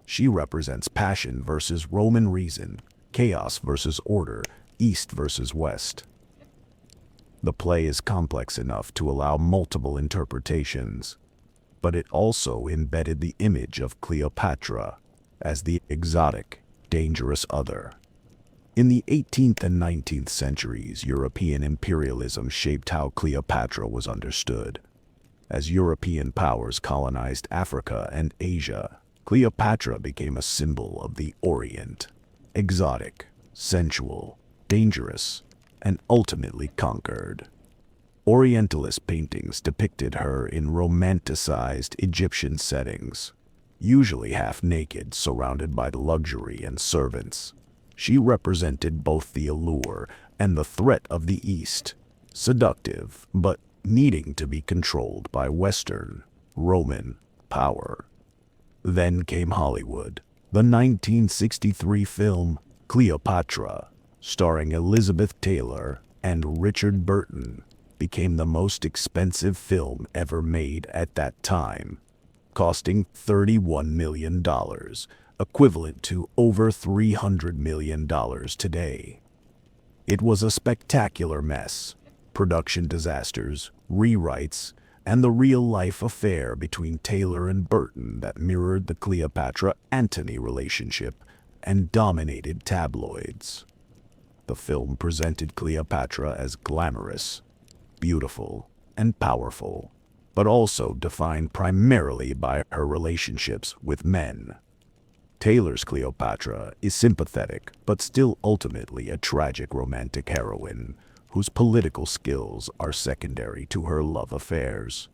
She represents passion versus Roman reason, chaos versus order, east versus west. The play is complex enough to allow multiple interpretations, but it also embedded the image of Cleopatra as the exotic, dangerous other. In the 18th and 19th centuries, European imperialism shaped how Cleopatra was understood. As European powers colonized Africa and Asia, Cleopatra became a symbol of the Orient, exotic, sensual, dangerous, and ultimately conquered. Orientalist paintings depicted her in romanticized Egyptian settings, usually half-naked, surrounded by luxury and servants. She represented both the allure and the threat of the East, seductive, but needing to be controlled by Western, Roman power. Then came Hollywood. The 1963 film Cleopatra, starring Elizabeth Taylor and Richard Burton, became the most expensive film ever made at that time, costing $31 million, equivalent to over $300 million today. It was a spectacular mess. Production disasters, rewrites, and the real-life affair between Taylor and Burton that mirrored the Cleopatra-Antony relationship and dominated tabloids. The film presented Cleopatra as glamorous, beautiful, and powerful, but also defined primarily by her relationships with men. Taylor's Cleopatra is sympathetic, but still ultimately a tragic romantic heroine whose political skills are secondary to her love affairs.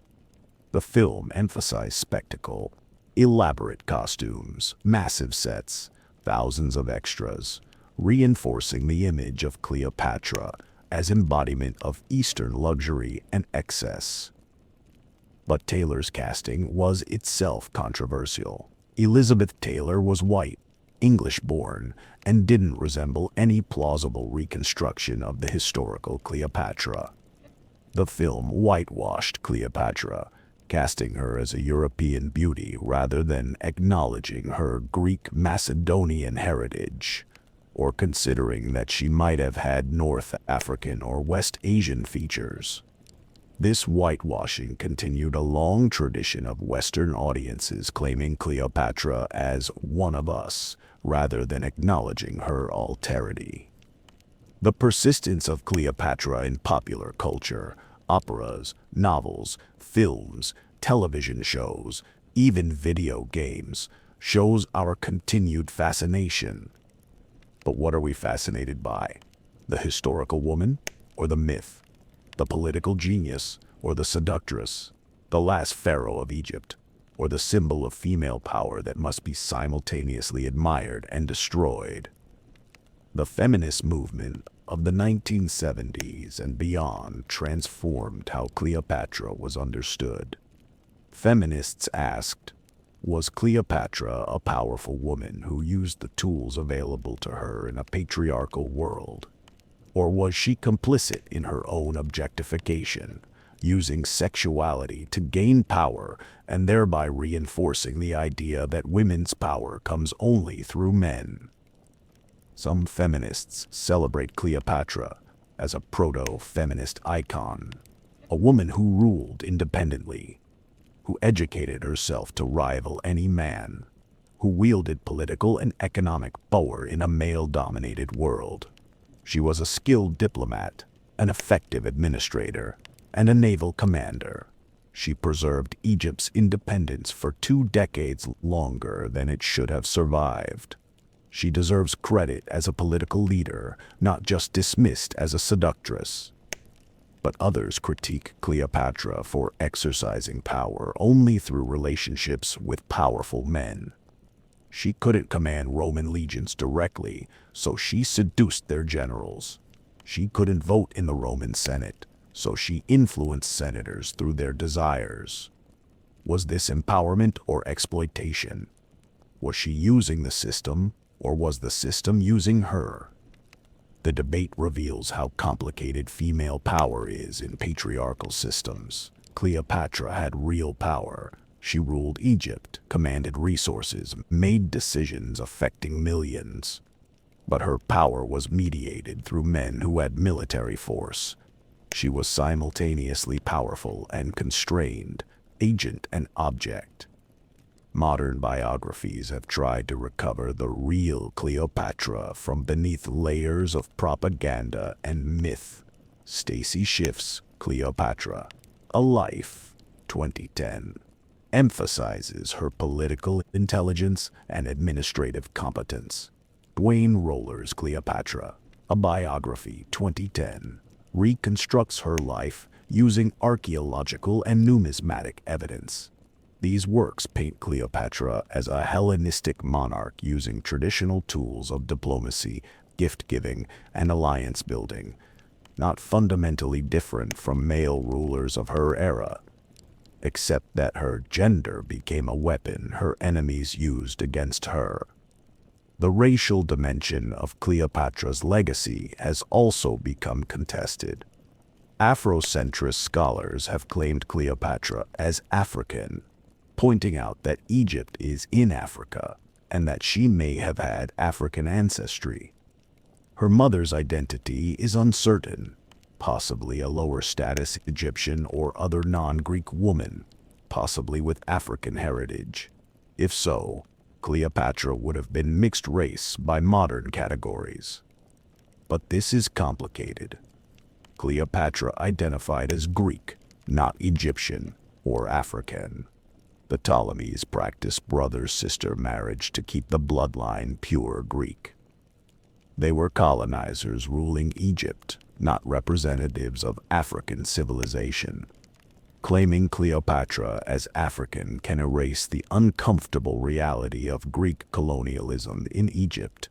The film emphasized spectacle, elaborate costumes, massive sets, thousands of extras, reinforcing the image of Cleopatra as embodiment of Eastern luxury and excess. But Taylor's casting was itself controversial. Elizabeth Taylor was white, English-born, and didn't resemble any plausible reconstruction of the historical Cleopatra. The film whitewashed Cleopatra, casting her as a European beauty rather than acknowledging her Greek Macedonian heritage, or considering that she might have had North African or West Asian features. This whitewashing continued a long tradition of Western audiences claiming Cleopatra as one of us, rather than acknowledging her alterity. The persistence of Cleopatra in popular culture, operas, novels, films, television shows, even video games, shows our continued fascination. But what are we fascinated by? The historical woman or the myth? The political genius or the seductress? The last pharaoh of Egypt or the symbol of female power that must be simultaneously admired and destroyed? The feminist movement of the 1970s and beyond transformed how Cleopatra was understood. Feminists asked, was Cleopatra a powerful woman who used the tools available to her in a patriarchal world? Or was she complicit in her own objectification, using sexuality to gain power and thereby reinforcing the idea that women's power comes only through men. Some feminists celebrate Cleopatra as a proto-feminist icon, a woman who ruled independently, who educated herself to rival any man, who wielded political and economic power in a male-dominated world. She was a skilled diplomat, an effective administrator, and a naval commander. She preserved Egypt's independence for 2 decades longer than it should have survived. She deserves credit as a political leader, not just dismissed as a seductress. But others critique Cleopatra for exercising power only through relationships with powerful men. She couldn't command Roman legions directly, so she seduced their generals. She couldn't vote in the Roman Senate, so she influenced senators through their desires. Was this empowerment or exploitation? Was she using the system, or was the system using her? The debate reveals how complicated female power is in patriarchal systems. Cleopatra had real power. She ruled Egypt, commanded resources, made decisions affecting millions. But her power was mediated through men who had military force. She was simultaneously powerful and constrained, agent and object. Modern biographies have tried to recover the real Cleopatra from beneath layers of propaganda and myth. Stacy Schiff's Cleopatra, A Life, 2010, emphasizes her political intelligence and administrative competence. Dwayne Roller's Cleopatra, A Biography, 2010, reconstructs her life using archaeological and numismatic evidence. These works paint Cleopatra as a Hellenistic monarch using traditional tools of diplomacy, gift-giving, and alliance-building, not fundamentally different from male rulers of her era, except that her gender became a weapon her enemies used against her. The racial dimension of Cleopatra's legacy has also become contested. Afrocentrist scholars have claimed Cleopatra as African, pointing out that Egypt is in Africa and that she may have had African ancestry. Her mother's identity is uncertain, possibly a lower-status Egyptian or other non-Greek woman, possibly with African heritage. If so, Cleopatra would have been mixed race by modern categories. But this is complicated. Cleopatra identified as Greek, not Egyptian or African. The Ptolemies practiced brother-sister marriage to keep the bloodline pure Greek. They were colonizers ruling Egypt, not representatives of African civilization. Claiming Cleopatra as African can erase the uncomfortable reality of Greek colonialism in Egypt.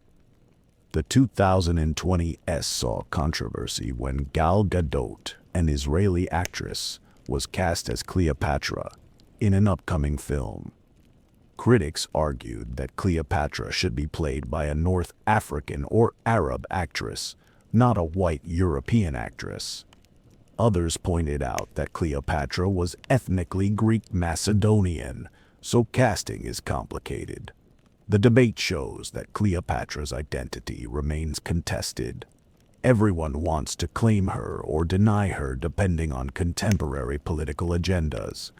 The 2020 saw controversy when Gal Gadot, an Israeli actress, was cast as Cleopatra in an upcoming film. Critics argued that Cleopatra should be played by a North African or Arab actress, not a white European actress. Others pointed out that Cleopatra was ethnically Greek Macedonian, so casting is complicated. The debate shows that Cleopatra's identity remains contested. Everyone wants to claim her or deny her depending on contemporary political agendas.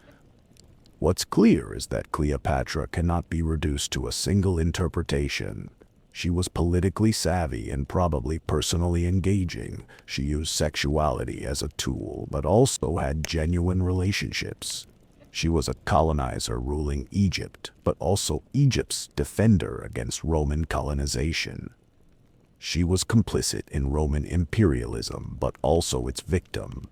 What's clear is that Cleopatra cannot be reduced to a single interpretation. She was politically savvy and probably personally engaging. She used sexuality as a tool, but also had genuine relationships. She was a colonizer ruling Egypt, but also Egypt's defender against Roman colonization. She was complicit in Roman imperialism, but also its victim.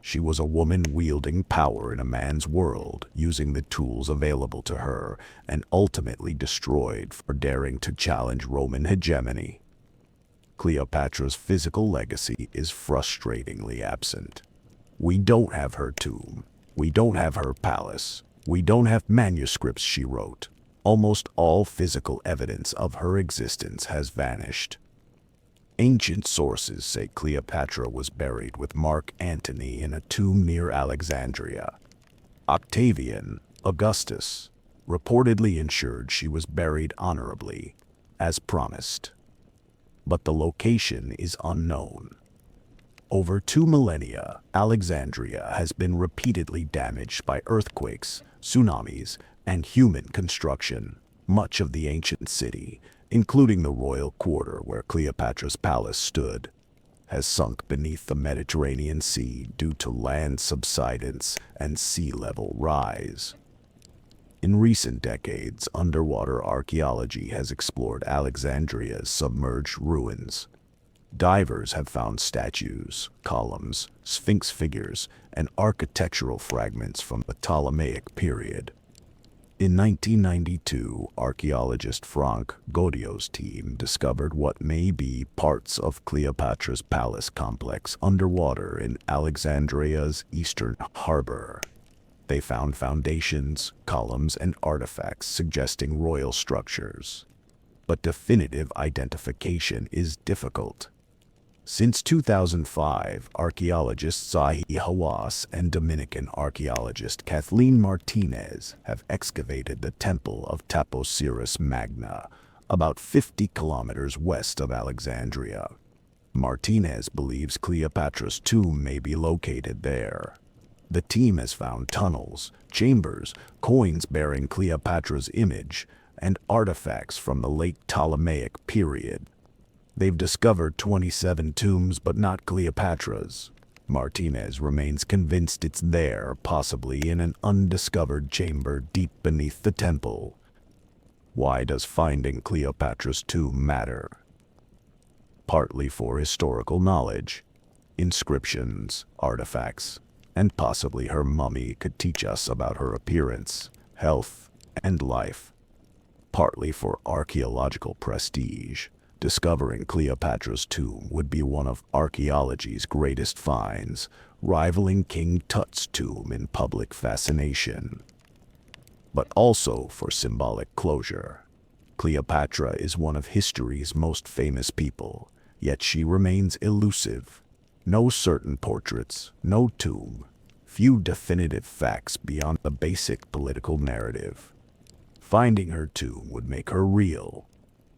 She was a woman wielding power in a man's world, using the tools available to her, and ultimately destroyed for daring to challenge Roman hegemony. Cleopatra's physical legacy is frustratingly absent. We don't have her tomb. We don't have her palace. We don't have manuscripts she wrote. Almost all physical evidence of her existence has vanished. Ancient sources say Cleopatra was buried with Mark Antony in a tomb near Alexandria. Octavian, Augustus, reportedly ensured she was buried honorably, as promised. But the location is unknown. Over 2 millennia, Alexandria has been repeatedly damaged by earthquakes, tsunamis, and human construction. Much of the ancient city, including the royal quarter where Cleopatra's palace stood, has sunk beneath the Mediterranean Sea due to land subsidence and sea level rise. In recent decades, underwater archaeology has explored Alexandria's submerged ruins. Divers have found statues, columns, sphinx figures, and architectural fragments from the Ptolemaic period. In 1992, archaeologist Frank Godio's team discovered what may be parts of Cleopatra's palace complex underwater in Alexandria's eastern harbor. They found foundations, columns, and artifacts suggesting royal structures. But definitive identification is difficult. Since 2005, archaeologist Zahi Hawass and Dominican archaeologist Kathleen Martinez have excavated the Temple of Taposiris Magna, about 50 kilometers west of Alexandria. Martinez believes Cleopatra's tomb may be located there. The team has found tunnels, chambers, coins bearing Cleopatra's image, and artifacts from the late Ptolemaic period. They've discovered 27 tombs, but not Cleopatra's. Martinez remains convinced it's there, possibly in an undiscovered chamber deep beneath the temple. Why does finding Cleopatra's tomb matter? Partly for historical knowledge. Inscriptions, artifacts, and possibly her mummy could teach us about her appearance, health, and life. Partly for archaeological prestige. Discovering Cleopatra's tomb would be one of archaeology's greatest finds, rivaling King Tut's tomb in public fascination. But also for symbolic closure. Cleopatra is one of history's most famous people, yet she remains elusive. No certain portraits, no tomb, few definitive facts beyond the basic political narrative. Finding her tomb would make her real,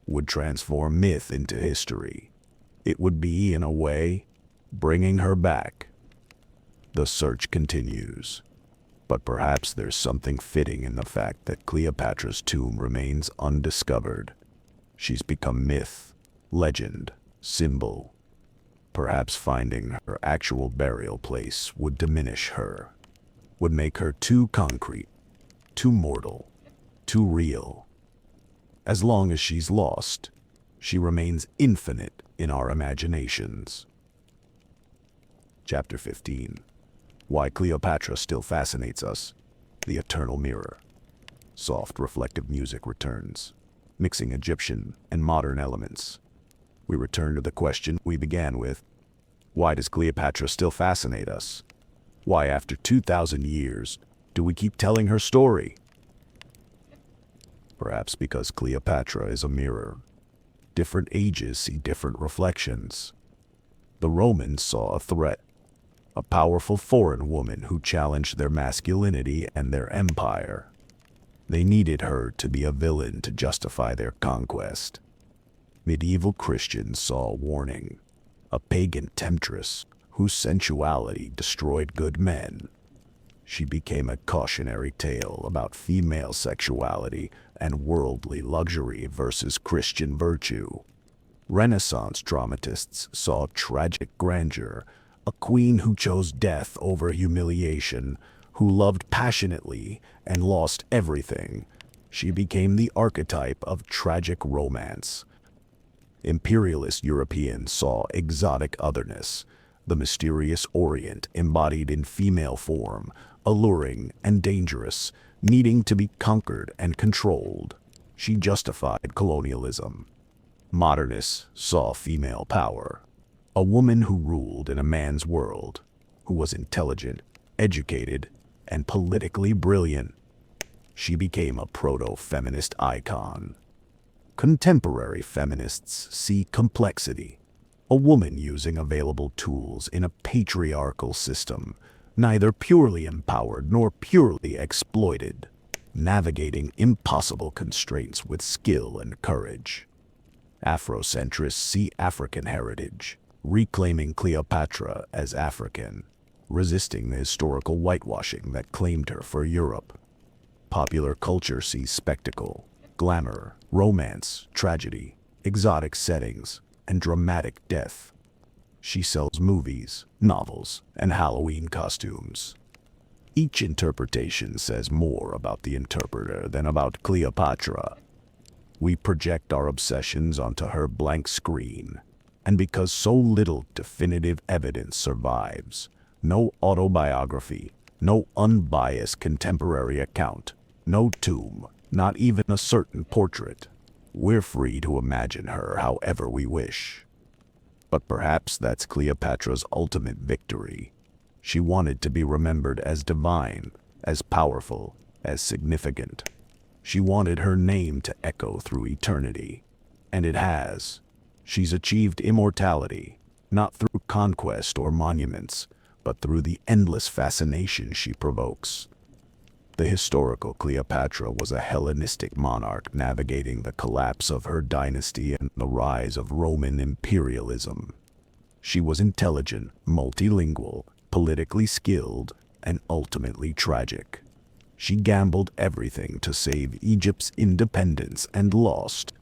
would transform myth into history. It would be, in a way, bringing her back. The search continues, but perhaps there's something fitting in the fact that Cleopatra's tomb remains undiscovered. She's become myth, legend, symbol. Perhaps finding her actual burial place would diminish her, would make her too concrete, too mortal, too real. As long as she's lost, she remains infinite in our imaginations. Chapter 15. Why Cleopatra Still Fascinates Us. The Eternal Mirror. Soft, reflective music returns, mixing Egyptian and modern elements. We return to the question we began with. Why does Cleopatra still fascinate us? Why, after 2,000 years, do we keep telling her story? Perhaps because Cleopatra is a mirror. Different ages see different reflections. The Romans saw a threat, a powerful foreign woman who challenged their masculinity and their empire. They needed her to be a villain to justify their conquest. Medieval Christians saw a warning, a pagan temptress whose sensuality destroyed good men. She became a cautionary tale about female sexuality and worldly luxury versus Christian virtue. Renaissance dramatists saw tragic grandeur, a queen who chose death over humiliation, who loved passionately and lost everything. She became the archetype of tragic romance. Imperialist Europeans saw exotic otherness, the mysterious Orient embodied in female form, alluring and dangerous, needing to be conquered and controlled. She justified colonialism. Modernists saw female power, a woman who ruled in a man's world, who was intelligent, educated, and politically brilliant. She became a proto-feminist icon. Contemporary feminists see complexity, A woman using available tools in a patriarchal system, neither purely empowered nor purely exploited, navigating impossible constraints with skill and courage. Afrocentrists see African heritage, reclaiming Cleopatra as African, resisting the historical whitewashing that claimed her for Europe. Popular culture sees spectacle, glamour, romance, tragedy, exotic settings, and dramatic death. She sells movies, novels, and Halloween costumes. Each interpretation says more about the interpreter than about Cleopatra. We project our obsessions onto her blank screen, and because so little definitive evidence survives, no autobiography, no unbiased contemporary account, no tomb, not even a certain portrait, we're free to imagine her however we wish. But perhaps that's Cleopatra's ultimate victory. She wanted to be remembered as divine, as powerful, as significant. She wanted her name to echo through eternity. And it has. She's achieved immortality, not through conquest or monuments, but through the endless fascination she provokes. The historical Cleopatra was a Hellenistic monarch navigating the collapse of her dynasty and the rise of Roman imperialism. She was intelligent, multilingual, politically skilled, and ultimately tragic. She gambled everything to save Egypt's independence and lost.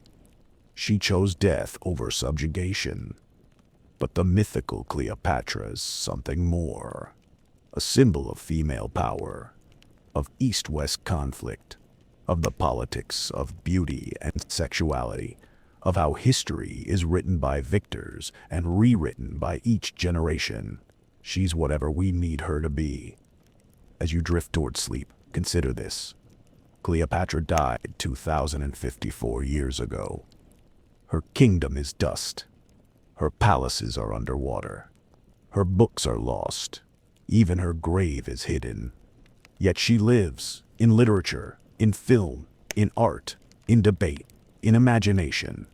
She chose death over subjugation. But the mythical Cleopatra is something more. A symbol of female power, of East-West conflict, of the politics of beauty and sexuality, of how history is written by victors and rewritten by each generation. She's whatever we need her to be. As you drift toward sleep, consider this. Cleopatra died 2,054 years ago. Her kingdom is dust. Her palaces are underwater. Her books are lost. Even her grave is hidden. Yet she lives in literature, in film, in art, in debate, in imagination.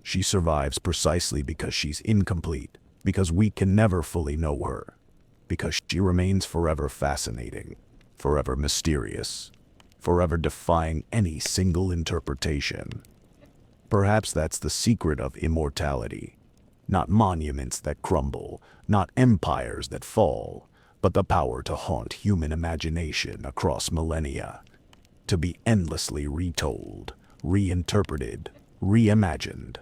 She survives precisely because she's incomplete, because we can never fully know her, because she remains forever fascinating, forever mysterious, forever defying any single interpretation. Perhaps that's the secret of immortality. Not monuments that crumble, not empires that fall, but the power to haunt human imagination across millennia, to be endlessly retold, reinterpreted, reimagined.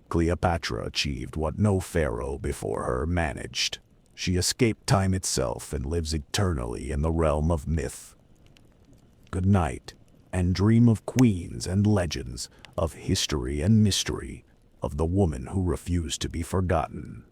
Cleopatra achieved what no pharaoh before her managed. She escaped time itself and lives eternally in the realm of myth. Good night, and dream of queens and legends, of history and mystery, of the woman who refused to be forgotten.